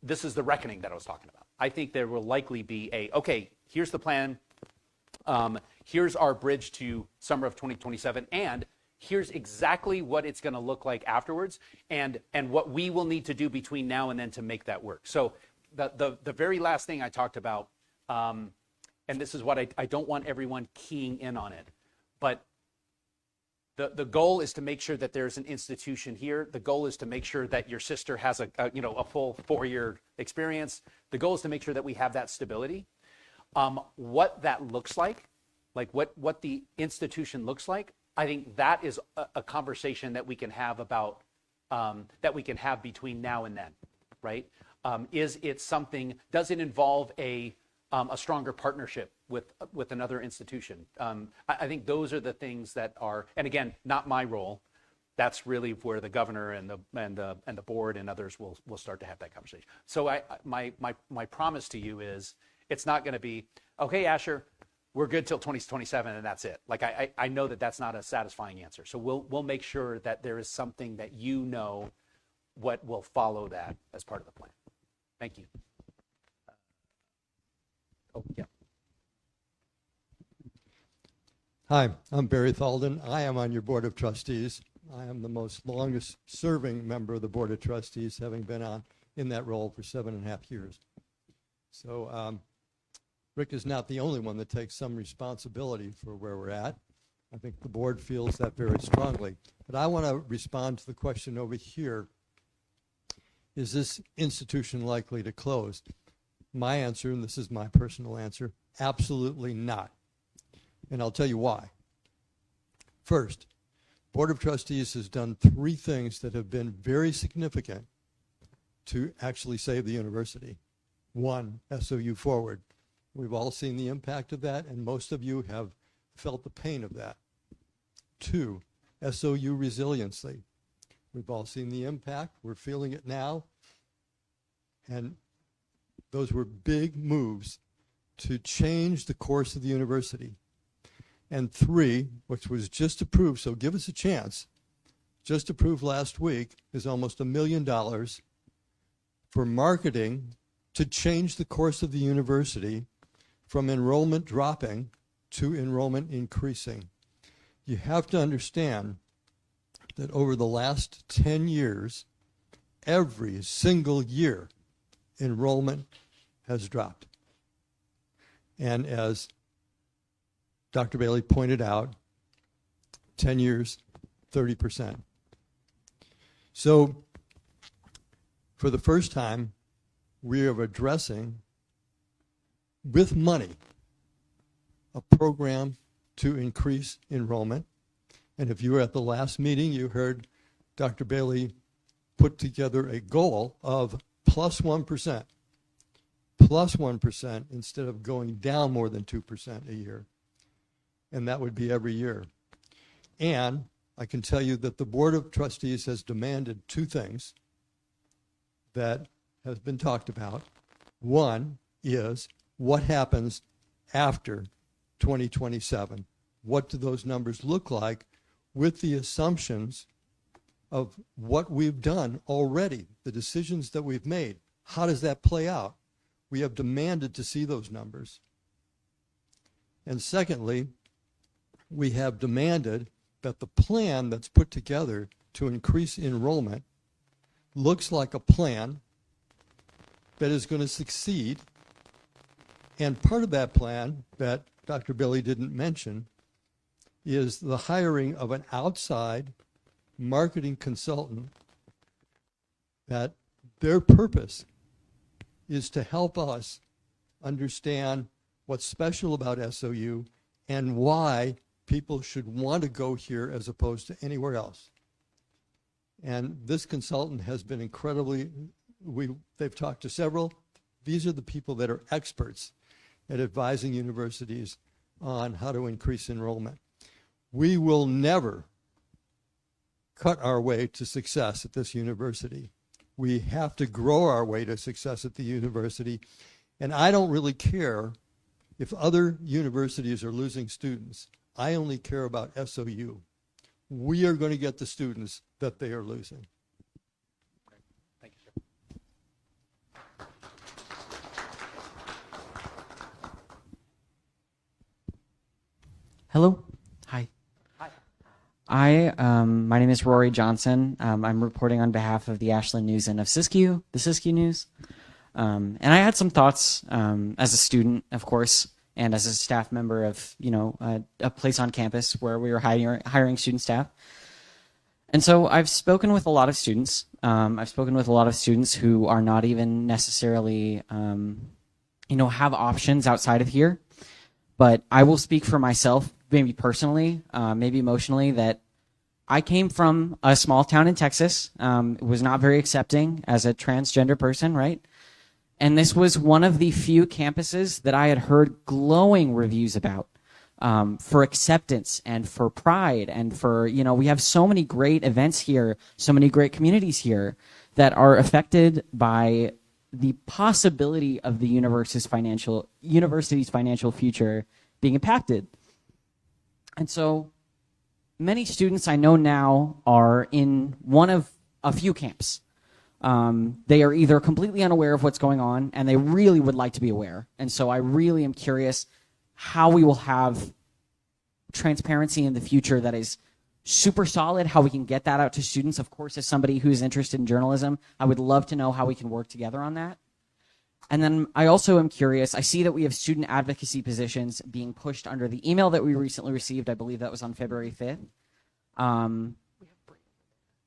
this is the reckoning that I was talking about. I think there will likely be here's the plan. Here's our bridge to summer of 2027, and here's exactly what it's going to look like afterwards, and what we will need to do between now and then to make that work. So the very last thing I talked about, and this is what I don't want everyone keying in on it, but the goal is to make sure that there's an institution here. The goal is to make sure that your sister has a full 4-year experience. The goal is to make sure that we have that stability. What that looks like what the institution looks like, I think that is a conversation that we can have about, that we can have between now and then, right? Is it something, does it involve a stronger partnership with another institution? I think those are the things that are, and again, not my role. That's really where the governor and the board and others will start to have that conversation. So my promise to you is, it's not going to be, okay, Asher, we're good till 2027 and that's it. I know that that's not a satisfying answer. So we'll make sure that there is something that what will follow that as part of the plan. Thank you. Yeah. Hi, I'm Barry Thalden. I am on your Board of Trustees. I am the longest serving member of the Board of Trustees, having been in that role for 7.5 years. So Rick is not the only one that takes some responsibility for where we're at. I think the board feels that very strongly. But I want to respond to the question over here. Is this institution likely to close? My answer, and this is my personal answer, absolutely not. And I'll tell you why. First, Board of Trustees has done 3 things that have been very significant to actually save the university. 1, SOU Forward. We've all seen the impact of that, and most of you have felt the pain of that. 2, SOU Resiliency. We've all seen the impact. We're feeling it now. And those were big moves to change the course of the university. And 3, which was just approved, so give us a chance, just approved last week, is almost $1 million for marketing to change the course of the university from enrollment dropping to enrollment increasing. you have to understand that over the last 10 years, every single year, enrollment has dropped. And as Dr. Bailey pointed out, 10 years, 30%. So for the first time, we are addressing, with money, a program to increase enrollment. And if you were at the last meeting, you heard Dr. Bailey put together a goal of plus 1%. Plus 1% instead of going down more than 2% a year. And that would be every year. And I can tell you that the Board of Trustees has demanded two things that has been talked about. One is what happens after 2027? What do those numbers look like with the assumptions of what we've done already, the decisions that we've made? How does that play out? We have demanded to see those numbers. And secondly, we have demanded that the plan that's put together to increase enrollment looks like a plan that is going to succeed. And part of that plan that Dr. Bailey didn't mention is the hiring of an outside marketing consultant that their purpose is to help us understand what's special about SOU and why people should want to go here as opposed to anywhere else. And this consultant has been incredibly, they've talked to several. These are the people that are experts at advising universities on how to increase enrollment. We will never cut our way to success at this university. We have to grow our way to success at the university. And I don't really care if other universities are losing students. I only care about SOU. We are going to get the students that they are losing. Thank you, sir. Hello. Hi. Hi. My name is Rory Johnson. I'm reporting on behalf of the Ashland News and of Siskiyou, the Siskiyou News. And I had some thoughts as a student, of course, and as a staff member of, a place on campus where we were hiring student staff. And so I've spoken with a lot of students. I've spoken with a lot of students who are not even necessarily, have options outside of here. But I will speak for myself, maybe personally, maybe emotionally, that I came from a small town in Texas. It was not very accepting as a transgender person, right? And this was one of the few campuses that I had heard glowing reviews about for acceptance and for pride and for, we have so many great events here, so many great communities here that are affected by the possibility of the university's financial future being impacted. And so many students I know now are in one of a few camps. They are either completely unaware of what's going on and they really would like to be aware. And so I really am curious how we will have transparency in the future that is super solid, how we can get that out to students. Of course, as somebody who's interested in journalism, I would love to know how we can work together on that. And then I also am curious, I see that we have student advocacy positions being pushed under the email that we recently received. I believe that was on February 5th.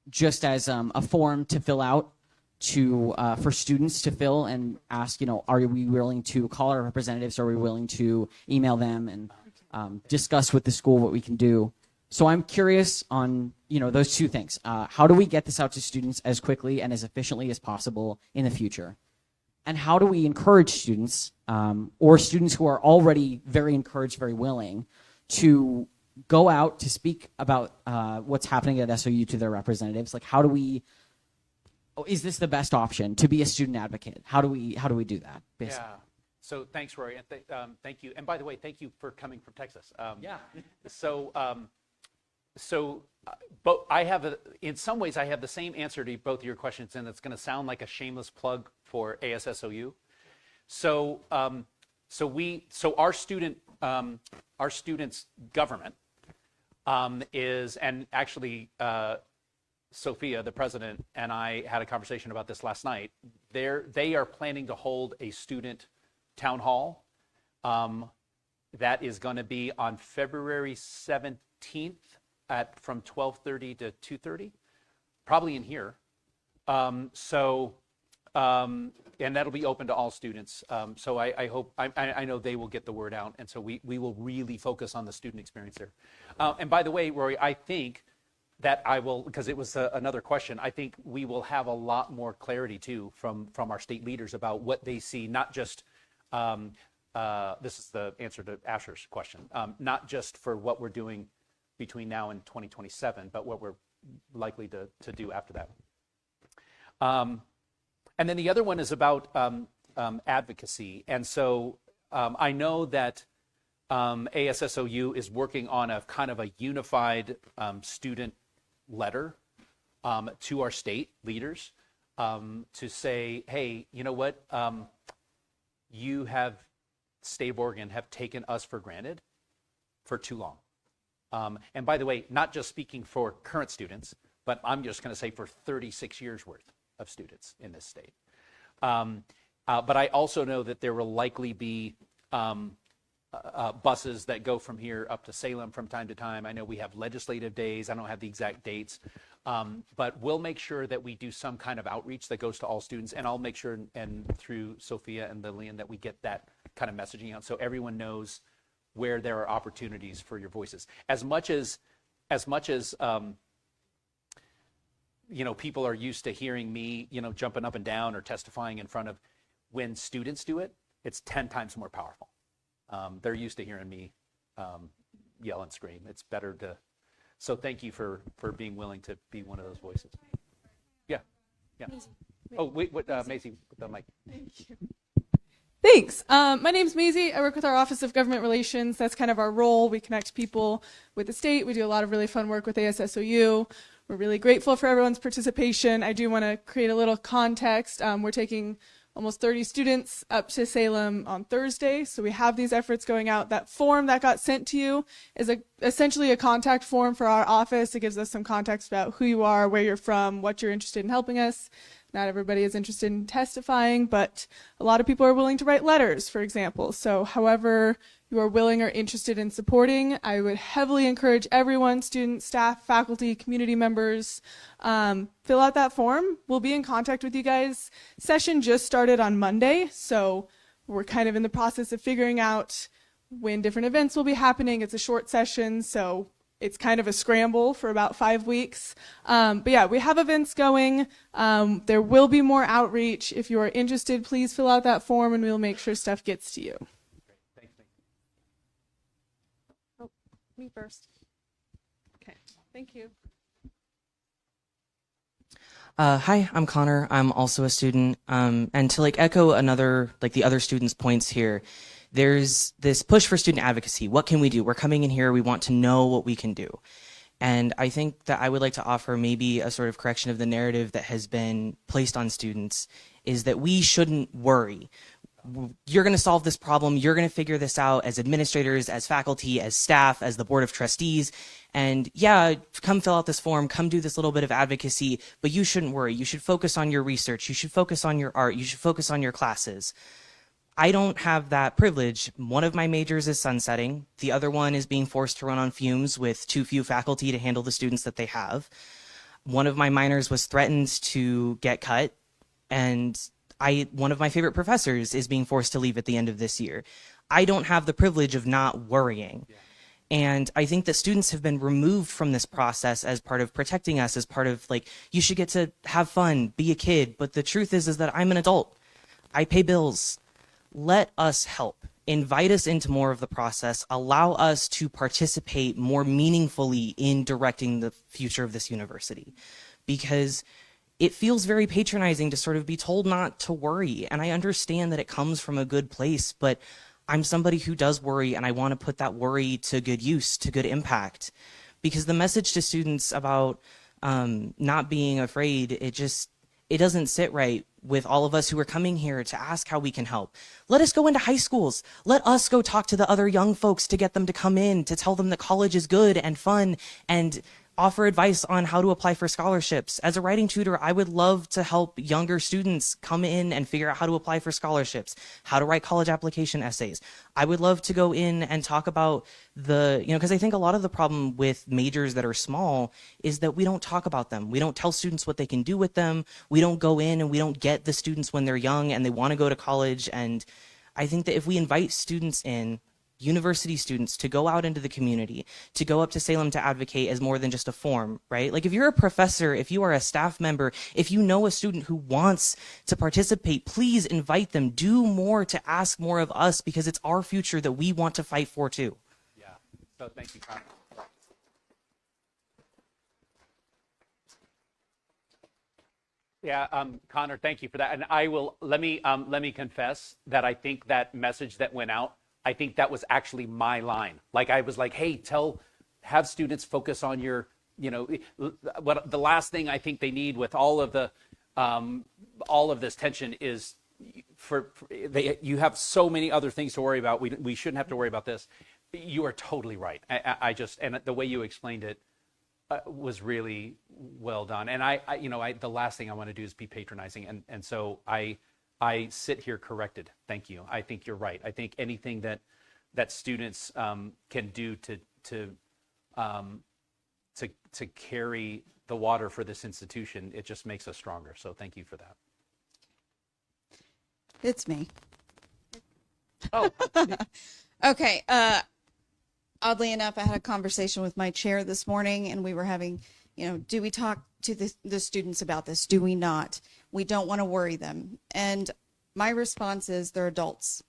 Just as a form to fill out for students to fill and ask, are we willing to call our representatives? Are we willing to email them and discuss with the school what we can do? So I'm curious on, those two things. How do we get this out to students as quickly and as efficiently as possible in the future? And how do we encourage students, or students who are already very encouraged, very willing, to go out to speak about what's happening at SOU to their representatives? Like, is this the best option to be a student advocate? How do we do that, basically? Yeah. So thanks, Rory, and thank you. And by the way, thank you for coming from Texas. Yeah. But in some ways, I have the same answer to both of your questions, and it's going to sound like a shameless plug for ASSOU. So our students' government is, and actually Sophia, the president, and I had a conversation about this last night. They are planning to hold a student town hall that is going to be on February 17th from 12:30 to 2:30, probably in here. And that'll be open to all students. So I hope, I know they will get the word out. And so we will really focus on the student experience there. And by the way, Rory, I think that I will, because it was another question, I think we will have a lot more clarity too from our state leaders about what they see, not just, this is the answer to Asher's question, not just for what we're doing between now and 2027, but what we're likely to do after that. And then the other one is about advocacy. And so I know that ASSOU is working on a kind of a unified student letter to our state leaders to say, hey, you know what? You have, state of Oregon, have taken us for granted for too long. And by the way, not just speaking for current students, but I'm just going to say for 36 years worth of students in this state. But I also know that there will likely be buses that go from here up to Salem from time to time. I know we have legislative days. I don't have the exact dates. But we'll make sure that we do some kind of outreach that goes to all students. And I'll make sure, and through Sophia and Lillian, that we get that kind of messaging out so everyone knows where there are opportunities for your voices. As much as you know, people are used to hearing me, you know, jumping up and down or testifying in front of, when students do it, it's 10 times more powerful. They're used to hearing me yell and scream. It's better to, so thank you for being willing to be one of those voices. Yeah, yeah. Oh, wait, what, Maisie, with the mic. Thank you. Thanks. My name's Maisie. I work with our Office of Government Relations. That's kind of our role. We connect people with the state. We do a lot of really fun work with ASSOU. We're really grateful for everyone's participation. I do want to create a little context. We're taking almost 30 students up to Salem on Thursday. So we have these efforts going out. That form that got sent to you is essentially a contact form for our office. It gives us some context about who you are, where you're from, what you're interested in helping us. Not everybody is interested in testifying, but a lot of people are willing to write letters, for example. So however you are willing or interested in supporting, I would heavily encourage everyone, students, staff, faculty, community members, fill out that form. We'll be in contact with you guys. Session just started on Monday, so we're kind of in the process of figuring out when different events will be happening. It's a short session, so it's kind of a scramble for about 5 weeks. But yeah, we have events going. There will be more outreach. If you are interested, please fill out that form and we'll make sure stuff gets to you. Thanks. Oh, me first. Okay, thank you. Hi, I'm Connor. I'm also a student. And to echo the other students' points here, there's this push for student advocacy. What can we do? We're coming in here. We want to know what we can do. And I think that I would like to offer maybe a sort of correction of the narrative that has been placed on students, is that we shouldn't worry. You're going to solve this problem. You're going to figure this out as administrators, as faculty, as staff, as the board of trustees. And yeah, come fill out this form, come do this little bit of advocacy, but you shouldn't worry. You should focus on your research. You should focus on your art. You should focus on your classes. I don't have that privilege. One of my majors is sunsetting. The other one is being forced to run on fumes with too few faculty to handle the students that they have. One of my minors was threatened to get cut, and one of my favorite professors is being forced to leave at the end of this year. I don't have the privilege of not worrying. Yeah. And I think that students have been removed from this process as part of protecting us, as part of you should get to have fun, be a kid. But the truth is that I'm an adult. I pay bills. Let us help. Invite us into more of the process. Allow us to participate more meaningfully in directing the future of this university. Because it feels very patronizing to sort of be told not to worry. And I understand that it comes from a good place, but I'm somebody who does worry, and I want to put that worry to good use, to good impact. Because the message to students about not being afraid, it doesn't sit right with all of us who are coming here to ask how we can help. Let us go into high schools. Let us go talk to the other young folks to get them to come in, to tell them that college is good and fun, and offer advice on how to apply for scholarships. As a writing tutor, I would love to help younger students come in and figure out how to apply for scholarships, how to write college application essays. I would love to go in and talk about because I think a lot of the problem with majors that are small is that we don't talk about them. We don't tell students what they can do with them. We don't go in and we don't get the students when they're young and they want to go to college. And I think that if we invite students in, university students, to go out into the community, to go up to Salem to advocate as more than just a form, right? Like if you're a professor, if you are a staff member, if you know a student who wants to participate, please invite them. Do more to ask more of us, because it's our future that we want to fight for too. Yeah. So thank you, Connor. Yeah, Connor, thank you for that. And I will let me confess that I think that message that went out, I think that was actually my line. Like I was like, hey, have students focus on your, what the last thing I think they need with all of this tension is you have so many other things to worry about. We shouldn't have to worry about this. You are totally right. I just, and the way you explained it was really well done. And I the last thing I want to do is be patronizing. And so I sit here corrected. Thank you. I think you're right. I think anything that students can do to carry the water for this institution, it just makes us stronger. So thank you for that. It's me. Oh, Okay. Oddly enough, I had a conversation with my chair this morning, and we were having, do we talk to the students about this? Do we not? We don't want to worry them. And my response is they're adults,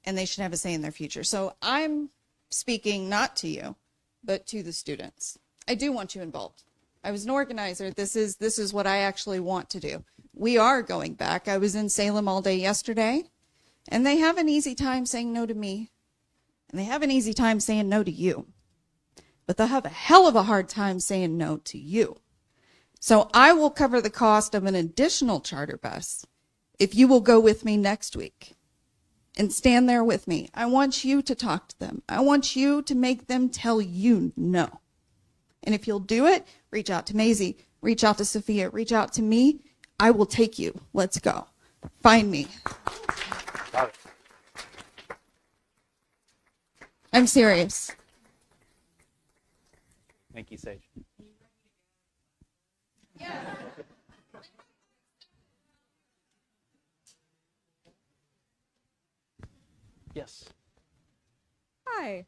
and they should have a say in their future. So I'm speaking not to you, but to the students. I do want you involved. I was an organizer. This is what I actually want to do. We are going back. I was in Salem all day yesterday, and they have an easy time saying no to me. And they have an easy time saying no to you. But they'll have a hell of a hard time saying no to you. So I will cover the cost of an additional charter bus if you will go with me next week and stand there with me. I want you to talk to them. I want you to make them tell you no. And if you'll do it, reach out to Maisie, reach out to Sophia, reach out to me. I will take you. Let's go. Find me. got it. I'm serious. Thank you, Sage. Yes. Hi.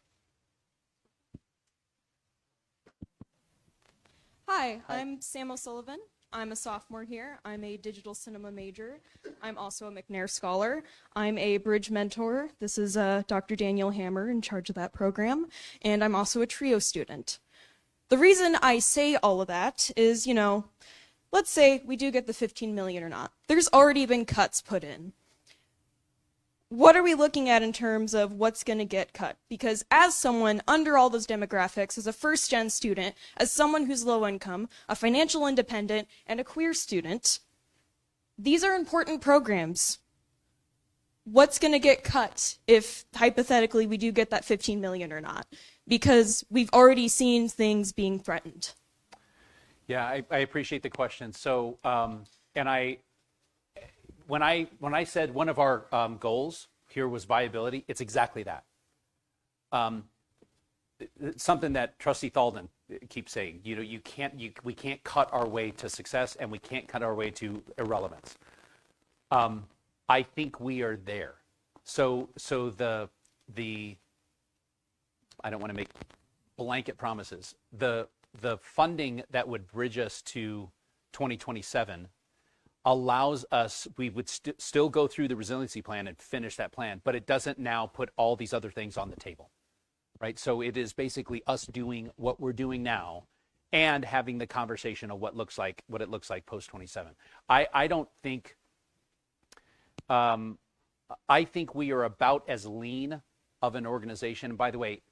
Hi, I'm Sam O'Sullivan. I'm a sophomore here. I'm a digital cinema major. I'm also a McNair Scholar. I'm a Bridge mentor. This is Dr. Daniel Hammer in charge of that program. And I'm also a TRIO student. The reason I say all of that is, let's say we do get the 15 million or not. There's already been cuts put in. What are we looking at in terms of what's going to get cut? Because as someone under all those demographics, as a first-gen student, as someone who's low income, a financial independent, and a queer student, these are important programs. What's going to get cut if, hypothetically, we do get that 15 million or not? Because we've already seen things being threatened. Yeah, I appreciate the question. So, when I said one of our goals here was viability, it's exactly that. It's something that Trustee Thalden keeps saying. We can't cut our way to success, and we can't cut our way to irrelevance. I think we are there. So the I don't want to make blanket promises. The funding that would bridge us to 2027 allows us, we would still go through the resiliency plan and finish that plan, but it doesn't now put all these other things on the table, right? So it is basically us doing what we're doing now and having the conversation of what it looks like post 27. I don't think, I think we are about as lean of an organization. And by the way,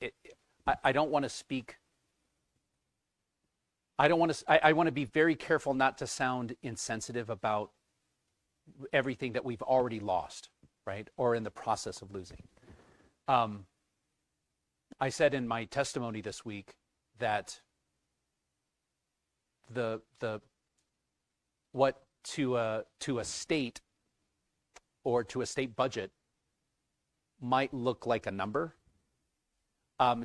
I don't want to speak I don't want to. I want to be very careful not to sound insensitive about everything that we've already lost, right, or in the process of losing. I said in my testimony this week that what to a state or to a state budget might look like a number.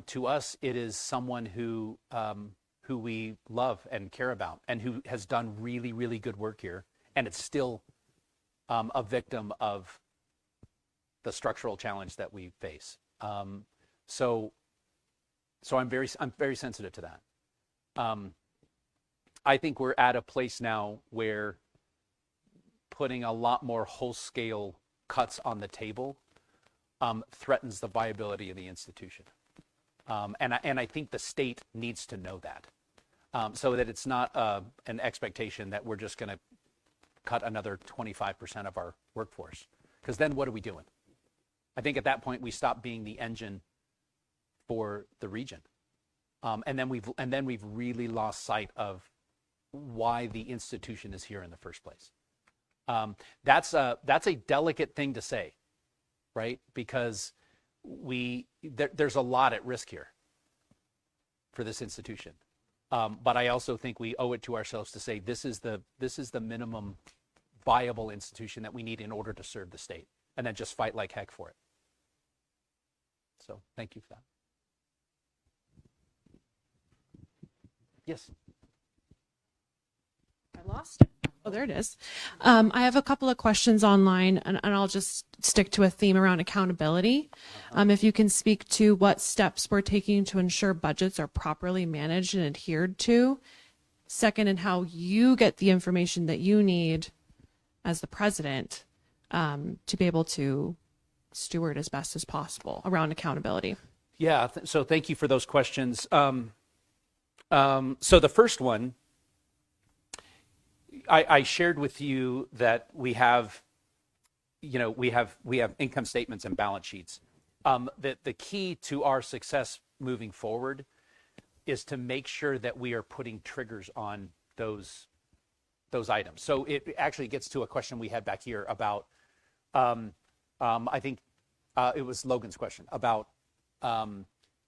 To us, it is someone who we love and care about, and who has done really, really good work here, and it's still a victim of the structural challenge that we face. So I'm very sensitive to that. I think we're at a place now where putting a lot more whole-scale cuts on the table threatens the viability of the institution. And I think the state needs to know that, so that it's not an expectation that we're just going to cut another 25% of our workforce. Because then what are we doing? I think at that point we stop being the engine for the region, and then we've really lost sight of why the institution is here in the first place. That's a delicate thing to say, right? Because there's a lot at risk here for this institution. But I also think we owe it to ourselves to say this is the minimum viable institution that we need in order to serve the state, and then just fight like heck for it. So thank you for that. Yes. I lost it. Oh, there it is. I have a couple of questions online, and I'll just stick to a theme around accountability. If you can speak to what steps we're taking to ensure budgets are properly managed and adhered to. Second, and how you get the information that you need as the president to be able to steward as best as possible around accountability. Yeah, so thank you for those questions. So the first one, I shared with you that we have income statements and balance sheets. The key to our success moving forward is to make sure that we are putting triggers on those items. So it actually gets to a question we had back here about, I think it was Logan's question about,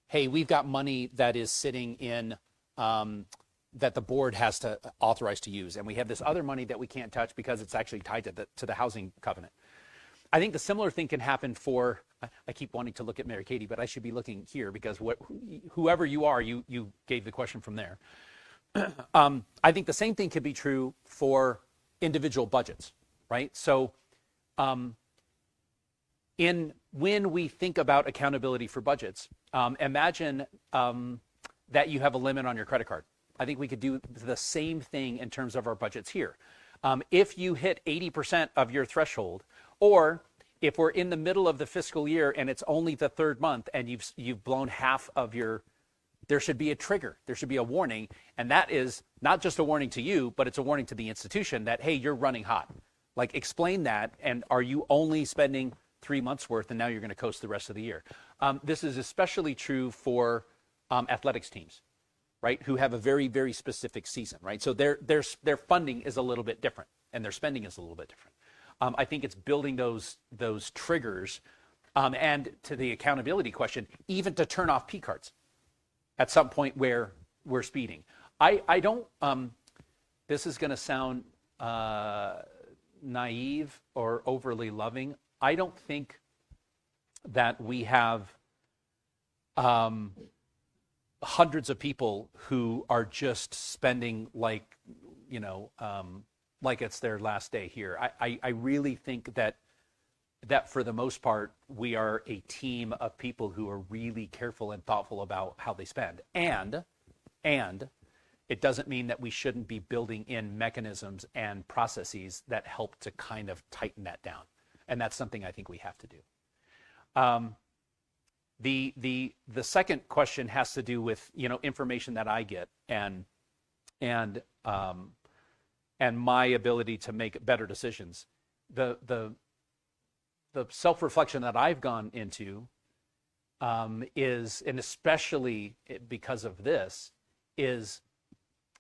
hey, we've got money that is sitting in that the board has to authorize to use, and we have this other money that we can't touch because it's actually tied to the housing covenant. I think the similar thing can happen for, I keep wanting to look at Mary Katie, but I should be looking here because whoever you are, you gave the question from there. I think the same thing could be true for individual budgets, right? So when we think about accountability for budgets, imagine that you have a limit on your credit card. I think we could do the same thing in terms of our budgets here. If you hit 80% of your threshold, or if we're in the middle of the fiscal year and it's only the third month and you've blown half of your, there should be a trigger. There should be a warning, and that is not just a warning to you, but it's a warning to the institution that, hey, you're running hot. Like, explain that, and are you only spending 3 months worth and now you're going to coast the rest of the year? This is especially true for athletics teams, right, who have a very, very specific season, right? So their funding is a little bit different, and their spending is a little bit different. I think it's building those triggers, and to the accountability question, even to turn off P cards at some point where we're speeding. I don't. This is going to sound naive or overly loving. I don't think that we have hundreds of people who are just spending like it's their last day here. I really think that for the most part, we are a team of people who are really careful and thoughtful about how they spend. And it doesn't mean that we shouldn't be building in mechanisms and processes that help to kind of tighten that down. And that's something I think we have to do. The second question has to do with information that I get and my ability to make better decisions. The self-reflection that I've gone into is, and especially because of this, is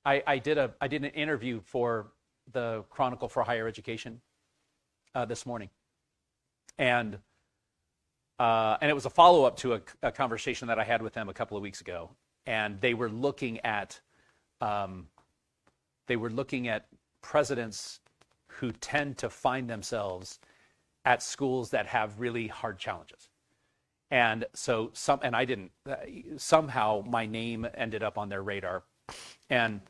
I did an interview for the Chronicle for Higher Education this morning, and it was a follow-up to a conversation that I had with them a couple of weeks ago, and they were looking at presidents who tend to find themselves at schools that have really hard challenges. And so somehow my name ended up on their radar. And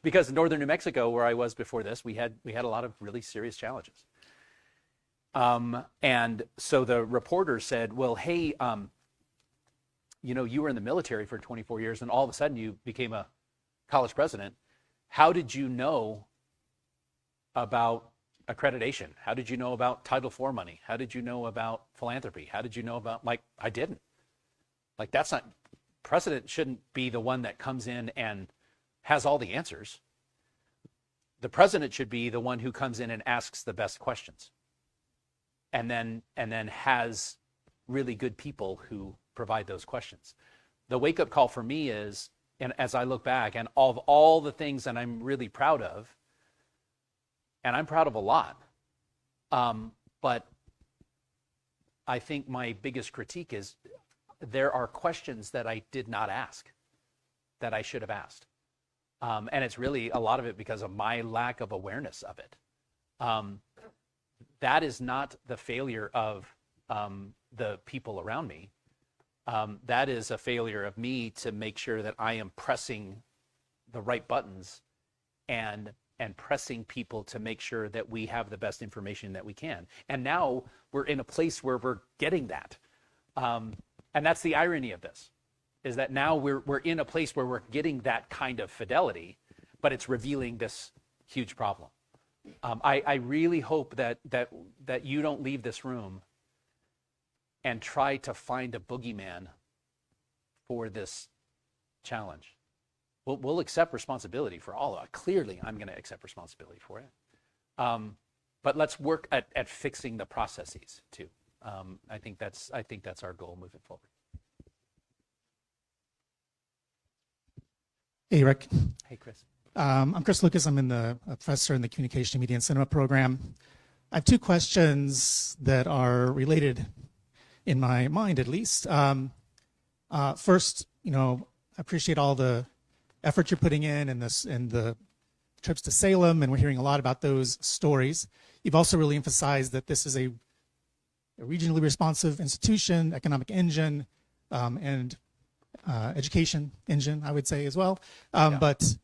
because in northern New Mexico, where I was before this, we had a lot of really serious challenges. And so the reporter said, well, hey, you were in the military for 24 years and all of a sudden you became a college president. How did you know about accreditation? How did you know about Title IV money? How did you know about philanthropy? How did you know about, I didn't. That's not, president shouldn't be the one that comes in and has all the answers. The president should be the one who comes in and asks the best questions. And then has really good people who provide those questions. The wake-up call for me is, and as I look back, and of all the things that I'm really proud of, and I'm proud of a lot, but I think my biggest critique is there are questions that I did not ask that I should have asked. And it's really a lot of it because of my lack of awareness of it. That is not the failure of the people around me. That is a failure of me to make sure that I am pressing the right buttons and pressing people to make sure that we have the best information that we can. And now we're in a place where we're getting that. And that's the irony of this, is that now we're in a place where we're getting that kind of fidelity, but it's revealing this huge problem. I really hope that you don't leave this room and try to find a boogeyman for this challenge. We'll accept responsibility for all of it. Clearly, I'm going to accept responsibility for it. But let's work at fixing the processes too. I think that's our goal moving forward. Hey, Rick. Hey, Chris. I'm Chris Lucas. I'm a professor in the Communication, Media, and Cinema program. I have two questions that are related in my mind, at least. First, I appreciate all the effort you're putting in and the trips to Salem, and we're hearing a lot about those stories. You've also really emphasized that this is a regionally responsive institution, economic engine, and education engine, I would say as well. But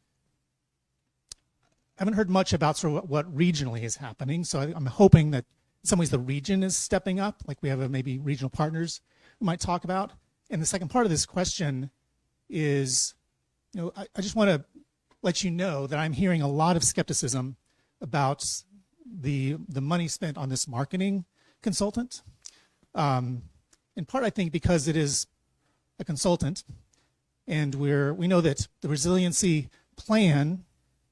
I haven't heard much about sort of what regionally is happening. So I'm hoping that in some ways the region is stepping up, like we have maybe regional partners we might talk about. And the second part of this question is, I just want to let you know that I'm hearing a lot of skepticism about the money spent on this marketing consultant. In part, I think because it is a consultant, and we know that the resiliency plan,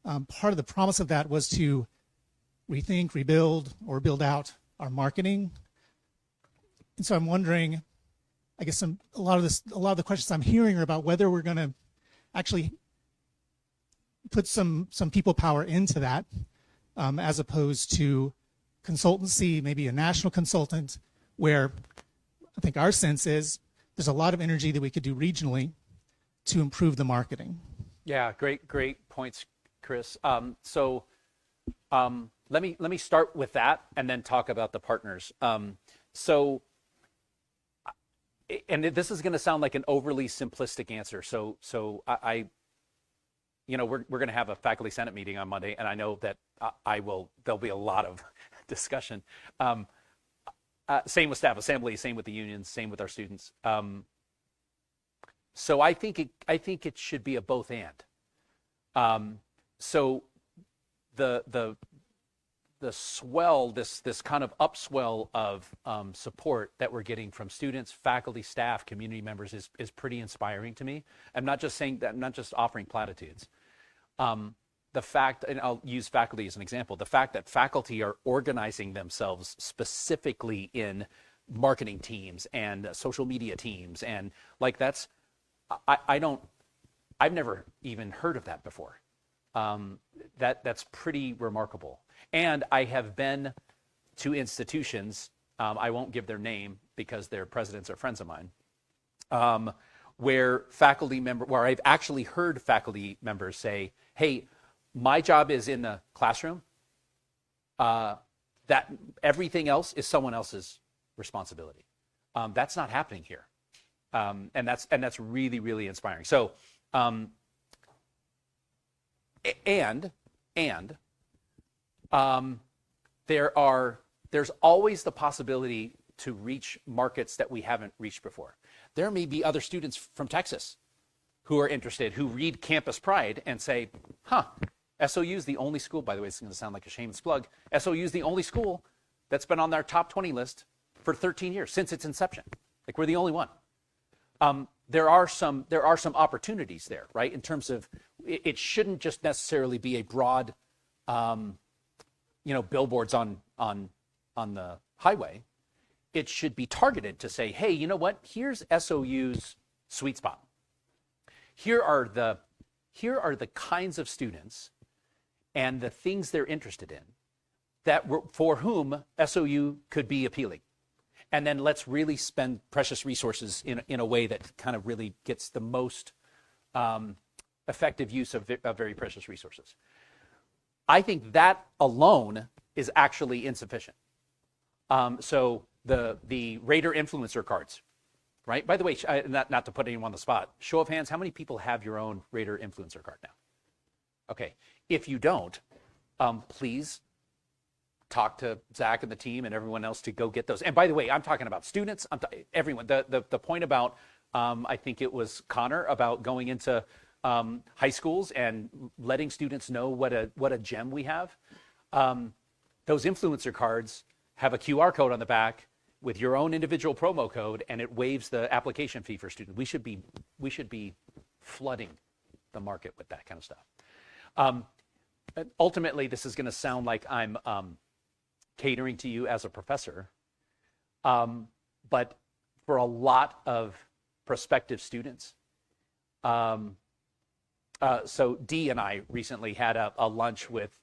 part of the promise of that was to rethink, rebuild, or build out our marketing. And so I'm wondering, I guess a lot of the questions I'm hearing are about whether we're going to actually put some people power into that, as opposed to consultancy, maybe a national consultant, where I think our sense is there's a lot of energy that we could do regionally to improve the marketing. Yeah, great points, Chris. So let me start with that and then talk about the partners. And this is going to sound like an overly simplistic answer. So we're going to have a faculty senate meeting on Monday, and I know that there'll be a lot of discussion. Same with staff assembly, same with the unions, same with our students. So I think it should be a both and. So the swell, this kind of upswell of support that we're getting from students, faculty, staff, community members is pretty inspiring to me. I'm not just saying that, I'm not just offering platitudes. The fact, and I'll use faculty as an example, the fact that faculty are organizing themselves specifically in marketing teams and social media teams, and like that's, I don't I've never even heard of that before. That's pretty remarkable. And I have been to institutions, I won't give their name because their presidents are friends of mine, where I've actually heard faculty members say, hey, my job is in the classroom. That everything else is someone else's responsibility. That's not happening here. And that's really, really inspiring. So, there's always the possibility to reach markets that we haven't reached before. There may be other students from Texas who are interested, who read Campus Pride and say, SOU is the only school, by the way, it's going to sound like a shameless plug, SOU is the only school that's been on their top 20 list for 13 years, since its inception. Like, we're the only one. There are some opportunities there, right? In terms of, it shouldn't just necessarily be a broad, billboards on the highway. It should be targeted to say, hey, you know what? Here's SOU's sweet spot. Here are the kinds of students and the things they're interested in for whom SOU could be appealing. And then let's really spend precious resources in a way that kind of really gets the most effective use of very precious resources. I think that alone is actually insufficient. So the Raider influencer cards, right? By the way, not to put anyone on the spot, show of hands, how many people have your own Raider influencer card now? Okay, if you don't, please talk to Zach and the team and everyone else to go get those. And by the way, I'm talking about students, everyone. The point about, I think it was Connor, about going into high schools and letting students know what a gem we have. Those influencer cards have a QR code on the back with your own individual promo code, and it waives the application fee for students. We should be flooding the market with that kind of stuff. Ultimately, this is going to sound like I'm catering to you as a professor, but for a lot of prospective students. So Dee and I recently had a lunch with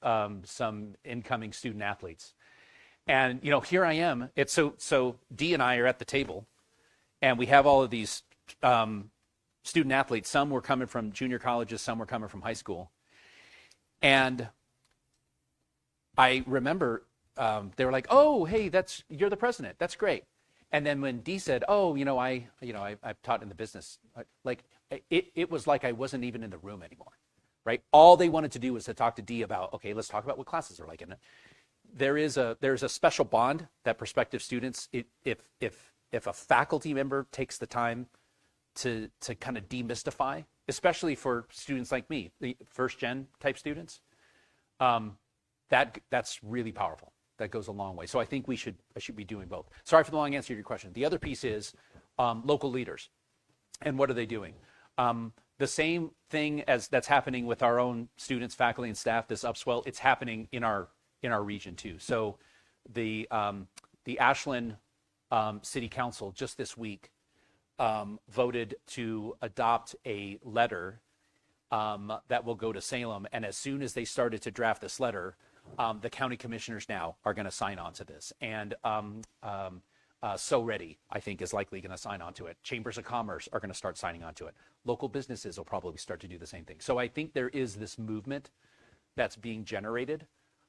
some incoming student athletes. And, here I am. So Dee and I are at the table, and we have all of these student athletes. Some were coming from junior colleges, some were coming from high school. And I remember they were like, "Oh, hey, you're the president. That's great." And then when Dee said, "Oh, I've taught in the business," it was like I wasn't even in the room anymore, right? All they wanted to do was to talk to Dee about, okay, let's talk about what classes are like. And there's a special bond that prospective students, if a faculty member takes the time to kind of demystify, especially for students like me, the first gen type students, that's really powerful. That goes a long way. So I think I should be doing both. Sorry for the long answer to your question. The other piece is local leaders. And what are they doing? The same thing that's happening with our own students, faculty, and staff, this upswell, it's happening in our region too. So the Ashland City Council just this week voted to adopt a letter that will go to Salem. And as soon as they started to draft this letter, the county commissioners now are going to sign on to this. And So Ready, I think, is likely going to sign on to it. Chambers of Commerce are going to start signing on to it. Local businesses will probably start to do the same thing. So I think there is this movement that's being generated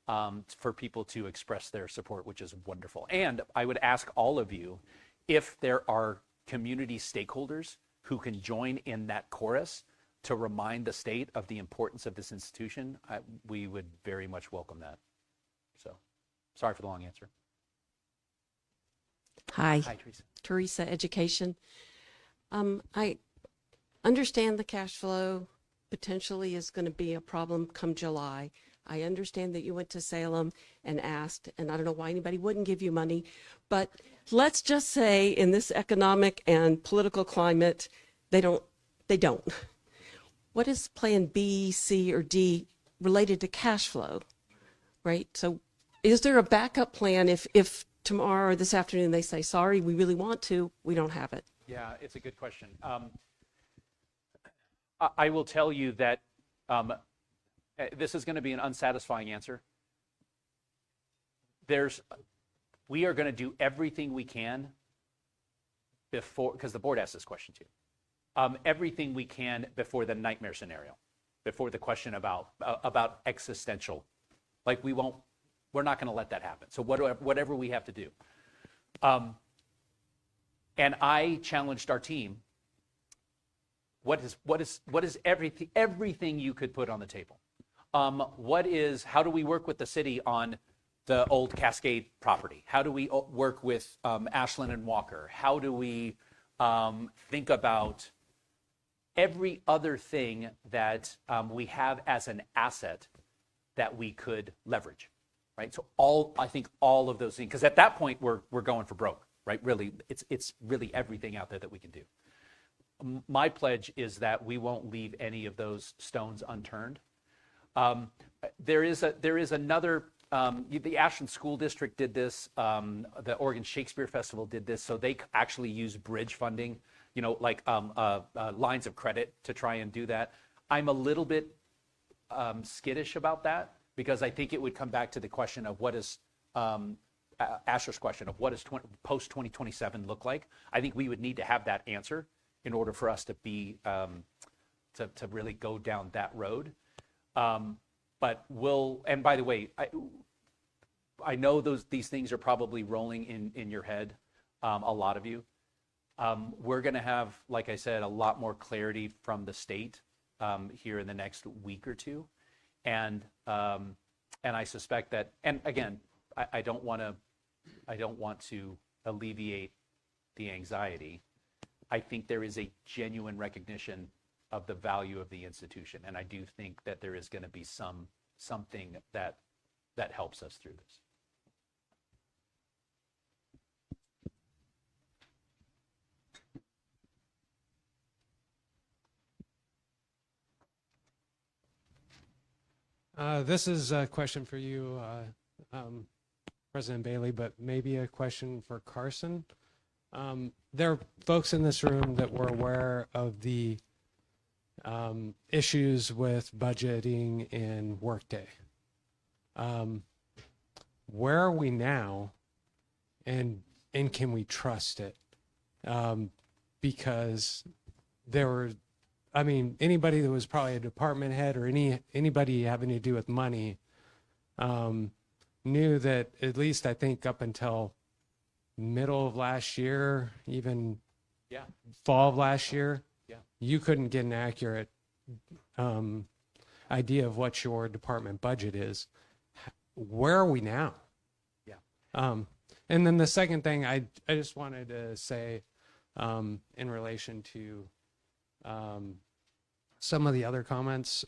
for people to express their support, which is wonderful. And I would ask all of you, if there are community stakeholders who can join in that chorus to remind the state of the importance of this institution, we would very much welcome that. So, sorry for the long answer. Hi, Teresa. Teresa, Education. I understand the cash flow potentially is going to be a problem come July. I understand that you went to Salem and asked, and I don't know why anybody wouldn't give you money, but let's just say in this economic and political climate, they don't. What is plan B, C, or D related to cash flow, right? So is there a backup plan if tomorrow or this afternoon they say, sorry, we really want to, we don't have it? Yeah, it's a good question. I will tell you that this is going to be an unsatisfying answer. We are going to do everything we can before, because the board asked this question too. Everything we can before the nightmare scenario, before the question about existential. Like we're not going to let that happen. So whatever we have to do. And I challenged our team. What is everything you could put on the table? How do we work with the city on the old Cascade property? How do we work with Ashland and Walker? How do we think about every other thing that we have as an asset that we could leverage, right? So I think all of those things, because at that point we're going for broke, right? Really, it's really everything out there that we can do. My pledge is that we won't leave any of those stones unturned. There is another. The Ashland School District did this. The Oregon Shakespeare Festival did this. So they actually use bridge funding, like lines of credit to try and do that. I'm a little bit skittish about that because I think it would come back to the question of what is Asher's question of what does post 2027 look like. I think we would need to have that answer in order for us to be to really go down that road. But and by the way, I know these things are probably rolling in your head, a lot of you. We're going to have, like I said, a lot more clarity from the state here in the next week or two, and I suspect that. And again, I don't want to alleviate the anxiety. I think there is a genuine recognition of the value of the institution, and I do think that there is going to be something that helps us through this. This is a question for you, President Bailey, but maybe a question for Carson. There are folks in this room that were aware of the issues with budgeting in Workday. Where are we now, and can we trust it? Because there were, anybody that was probably a department head or anybody having to do with money knew that, at least I think up until middle of last year, even fall of last year, you couldn't get an accurate idea of what your department budget is. Where are we now? And then the second thing I just wanted to say in relation to some of the other comments,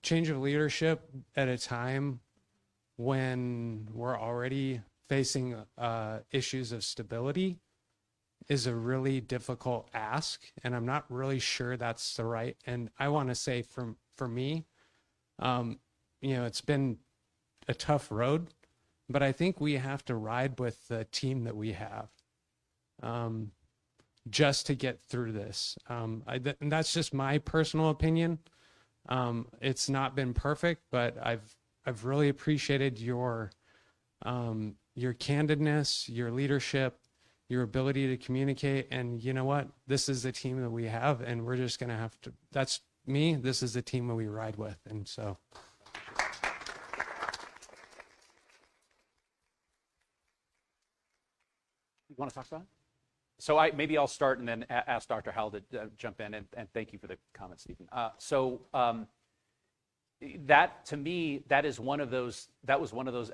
change of leadership at a time when we're already facing issues of stability is a really difficult ask, and I'm not really sure that's the right. And I want to say, for me, it's been a tough road, but I think we have to ride with the team that we have just to get through this. And that's just my personal opinion. It's not been perfect, but I've really appreciated your candidness, your leadership, your ability to communicate. And you know what? This is the team that we have, and we're just going to have to, that's me. This is the team that we ride with. And so. You want to talk about it? So maybe I'll start and then ask Dr. Howell to jump in, and thank you for the comment, Stephen. That, to me, that was one of those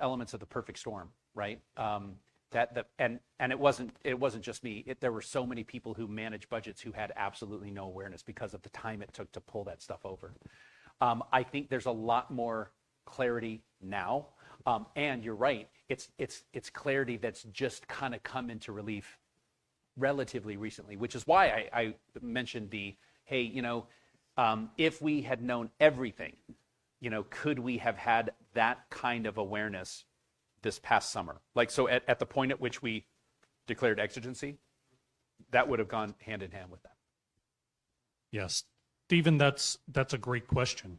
elements of the perfect storm, right? And it wasn't just me. There were so many people who manage budgets who had absolutely no awareness because of the time it took to pull that stuff over. I think there's a lot more clarity now, and you're right. It's clarity that's just kind of come into relief relatively recently, which is why I mentioned if we had known everything, could we have had that kind of awareness this past summer? So at the point at which we declared exigency, that would have gone hand in hand with that. Yes, Stephen, that's a great question.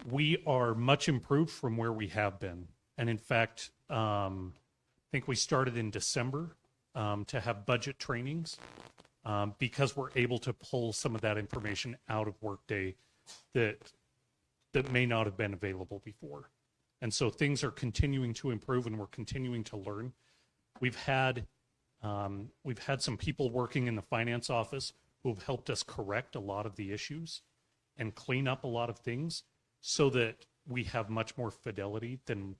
We are much improved from where we have been. And in fact, I think we started in December to have budget trainings because we're able to pull some of that information out of Workday that may not have been available before. And so things are continuing to improve and we're continuing to learn. We've had some people working in the finance office who have helped us correct a lot of the issues and clean up a lot of things so that we have much more fidelity than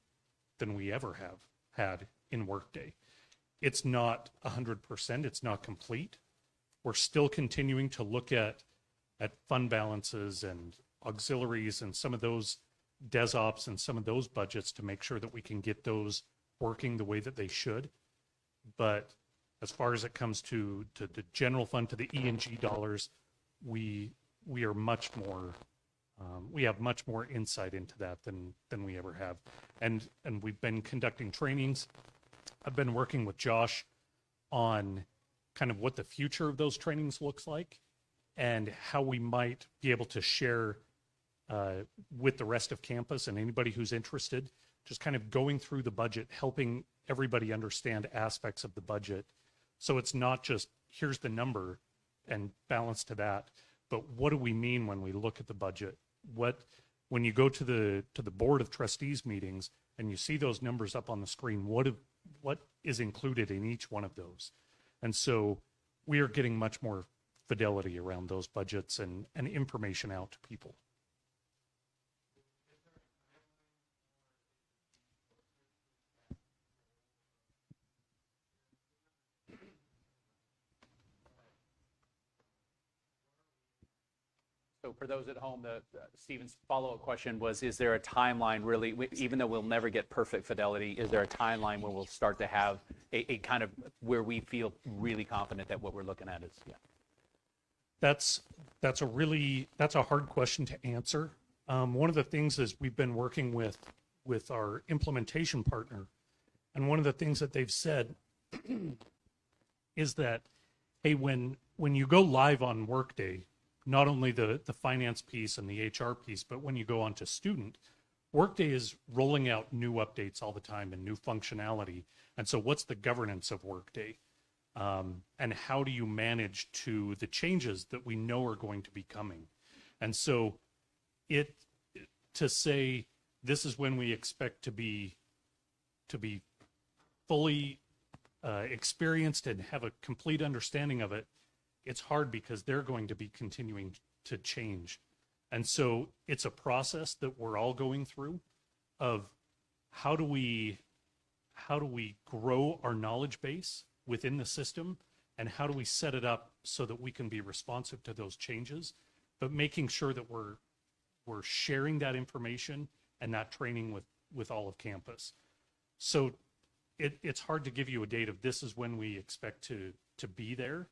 we ever have had in Workday. It's not 100%, it's not complete. We're still continuing to look at fund balances and auxiliaries and some of those DesOps and some of those budgets to make sure that we can get those working the way that they should. But as far as it comes to the general fund, to the E&G dollars, we are much more, we have much more insight into that than we ever have. And we've been conducting trainings. I've been working with Josh on kind of what the future of those trainings looks like and how we might be able to share with the rest of campus and anybody who's interested, just kind of going through the budget, helping everybody understand aspects of the budget. So it's not just here's the number and balance to that, but what do we mean when we look at the budget? When you go to the board of trustees meetings and you see those numbers up on the screen, what is included in each one of those? And so we are getting much more fidelity around those budgets and information out to people. So for those at home, Stephen's follow-up question was, is there a timeline really, even though we'll never get perfect fidelity, is there a timeline where we'll start to have a kind of where we feel really confident that what we're looking at is, yeah. That's a hard question to answer. One of the things is we've been working with our implementation partner, and one of the things that they've said is that, hey, when you go live on Workday, not only the finance piece and the HR piece, but when you go on to student, Workday is rolling out new updates all the time and new functionality. And so what's the governance of Workday? And how do you manage to the changes that we know are going to be coming? And so to say this is when we expect to be fully experienced and have a complete understanding of it, it's hard because they're going to be continuing to change. And so it's a process that we're all going through of how do we grow our knowledge base within the system, and how do we set it up so that we can be responsive to those changes, but making sure that we're sharing that information and that training with all of campus. So it's hard to give you a date of this is when we expect to be there.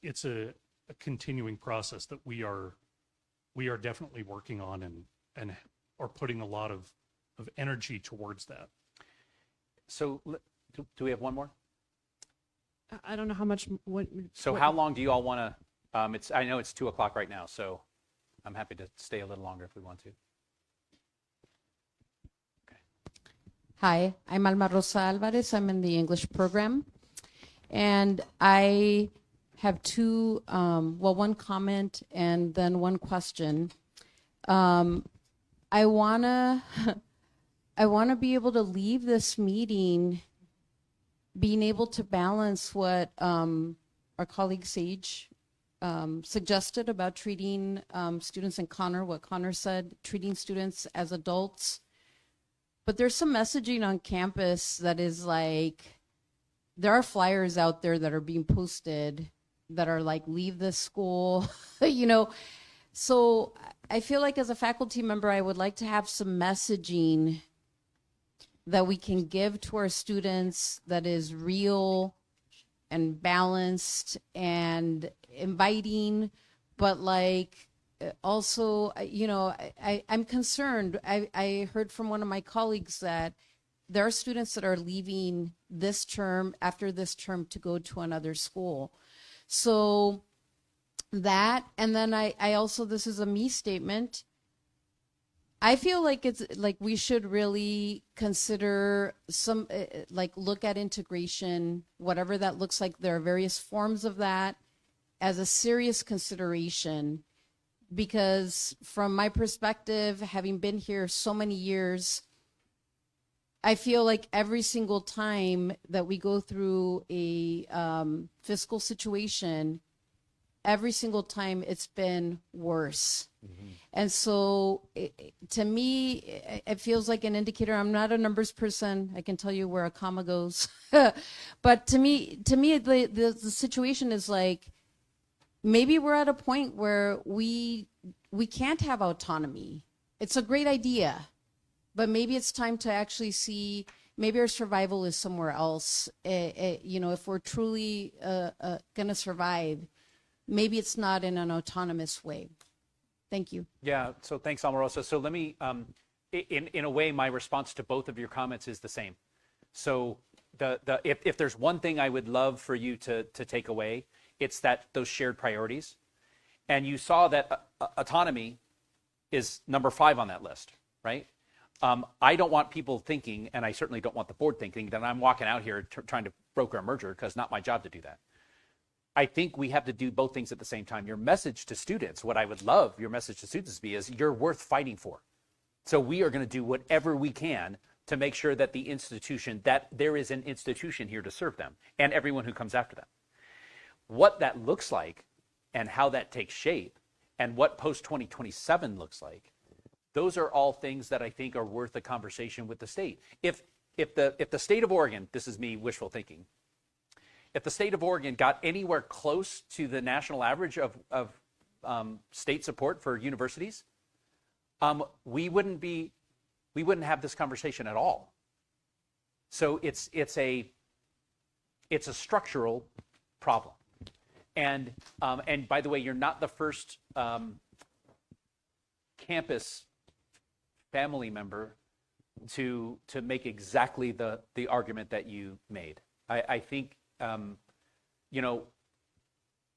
It's a continuing process that we are definitely working on and are putting a lot of energy towards that. So do we have one more? I don't know how much. So how long do you all want to? I know it's 2:00 right now, so I'm happy to stay a little longer if we want to. Okay. Hi, I'm Alma Rosa Alvarez. I'm in the English program. And I have one comment and then one question. I wanna be able to leave this meeting being able to balance what our colleague Sage suggested about treating students, and Connor, what Connor said, treating students as adults. But there's some messaging on campus that is like, there are flyers out there that are being posted that are like, leave this school, So I feel like as a faculty member, I would like to have some messaging that we can give to our students that is real and balanced and inviting, but like also, I'm concerned. I heard from one of my colleagues that there are students that are leaving this term, after this term, to go to another school. So that, and then I also, this is a me statement. I feel like it's like we should really consider some, like look at integration, whatever that looks like. There are various forms of that as a serious consideration, because from my perspective, having been here so many years, I feel like every single time that we go through a fiscal situation, every single time it's been worse. And so to me, it feels like an indicator. I'm not a numbers person. I can tell you where a comma goes. But to me, the situation is like, maybe we're at a point where we can't have autonomy. It's a great idea, but maybe it's time to actually see, maybe our survival is somewhere else. You know, if we're truly going to survive, maybe it's not in an autonomous way. Thank you. Yeah, so thanks, Almarosa. So let me, in a way, my response to both of your comments is the same. So if there's one thing I would love for you to take away, it's that those shared priorities. And you saw that autonomy is number 5 on that list, right? I don't want people thinking, and I certainly don't want the board thinking, that I'm walking out here trying to broker a merger, because it's not my job to do that. I think we have to do both things at the same time. Your message to students, what I would love your message to students to be, is you're worth fighting for. So we are going to do whatever we can to make sure that the institution, that there is an institution here to serve them and everyone who comes after them. What that looks like and how that takes shape and what post-2027 looks like, those are all things that I think are worth a conversation with the state. If the state of Oregon, this is me wishful thinking, if the state of Oregon got anywhere close to the national average of state support for universities, we wouldn't have this conversation at all. So it's a structural problem. And by the way, you're not the first campus family member to make exactly the argument that you made. I think, you know,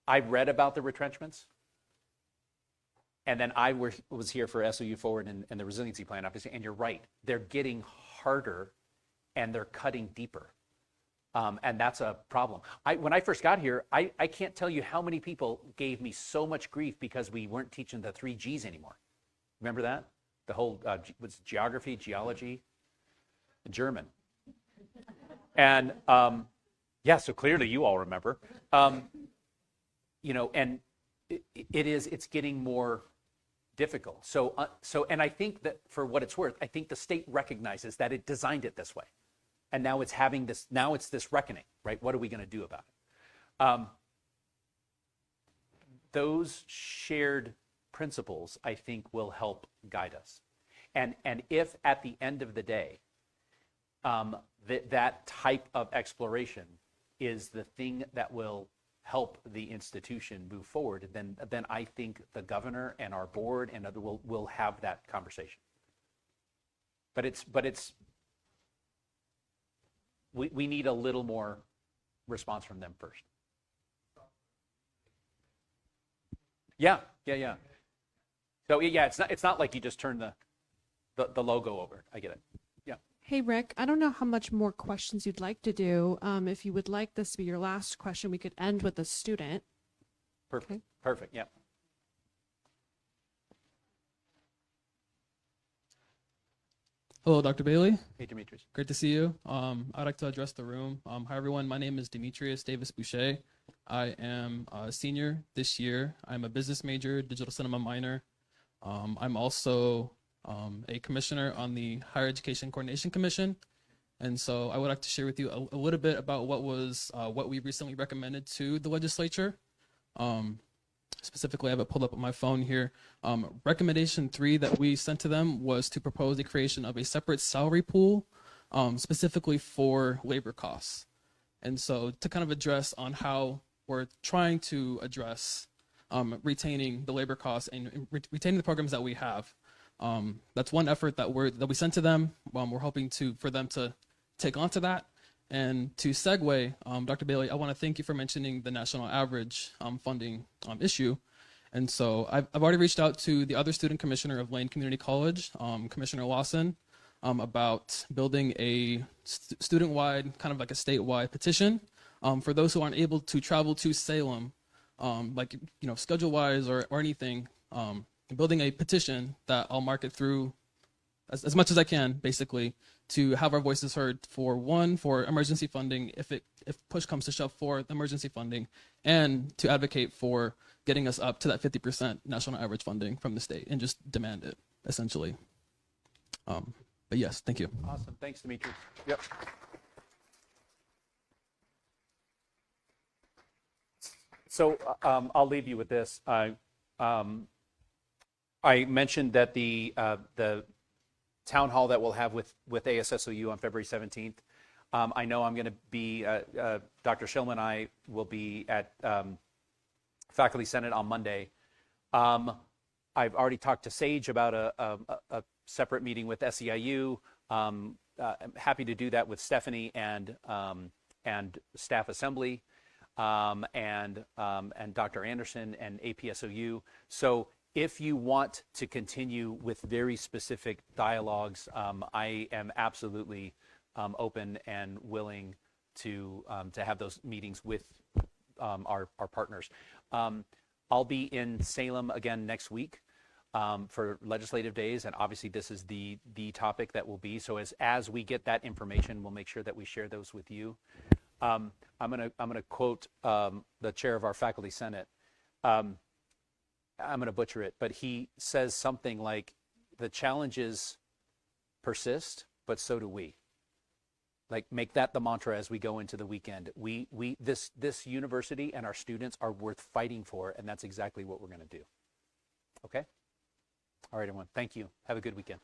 I read about the retrenchments, and then I was here for SOU Forward and the resiliency plan, obviously, and you're right. They're getting harder and they're cutting deeper. And that's a problem. When I first got here, I can't tell you how many people gave me so much grief because we weren't teaching the 3 Gs anymore. Remember that? The whole, was geography, geology, German. And yeah, so clearly you all remember. You know, and it's getting more difficult. So, and I think that for what it's worth, I think the state recognizes that it designed it this way. And now it's having this, now it's this reckoning, right? What are we going to do about it? Those shared principles, I think, will help guide us. And if at the end of the day, that type of exploration is the thing that will help the institution move forward, then I think the governor and our board and other will have that conversation. But we need a little more response from them first. Yeah. So yeah, it's not like you just turn the logo over. I get it. Yeah. Hey, Rick, I don't know how much more questions you'd like to do. If you would like this to be your last question, we could end with a student. Perfect. Okay. Perfect. Yeah. Hello, Dr. Bailey. Hey, Demetrius. Great to see you. I'd like to address the room. Hi, everyone. My name is Demetrius Davis Boucher. I am a senior this year. I'm a business major, digital cinema minor. I'm also a commissioner on the Higher Education Coordination Commission. And so I would like to share with you a little bit about what we recently recommended to the legislature. Specifically, I have it pulled up on my phone here. Recommendation 3 that we sent to them was to propose the creation of a separate salary pool, specifically for labor costs. And so to kind of address on how we're trying to address retaining the labor costs and retaining the programs that we have. That's one effort that we sent to them. We're hoping for them to take on to that. And to segue, Dr. Bailey, I want to thank you for mentioning the national average funding issue. And so I've already reached out to the other student commissioner of Lane Community College, Commissioner Lawson, about building a student-wide, kind of like a statewide petition for those who aren't able to travel to Salem, like, you know, schedule-wise or anything, building a petition that I'll market through as much as I can, basically, to have our voices heard for emergency funding, if push comes to shove, for emergency funding, and to advocate for getting us up to that 50% national average funding from the state and just demand it, essentially. But yes, thank you. Awesome. Thanks, Demetrius. Yep. So I'll leave you with this. I mentioned that the town hall that we'll have with ASSOU on February 17th. I know I'm going to be, Dr. Shillman and I will be at Faculty Senate on Monday. I've already talked to Sage about a separate meeting with SEIU. I'm happy to do that with Stephanie and staff assembly, and Dr. Anderson and APSOU. So if you want to continue with very specific dialogues, I am absolutely open and willing to have those meetings with our partners. I'll be in Salem again next week for legislative days, and obviously this is the topic that will be. So as we get that information, we'll make sure that we share those with you. I'm gonna quote the chair of our faculty senate. I'm gonna butcher it, but he says something like, "The challenges persist, but so do we." Like, make that the mantra as we go into the weekend. This university and our students are worth fighting for, and that's exactly what we're going to do. Okay? All right, everyone. Thank you. Have a good weekend.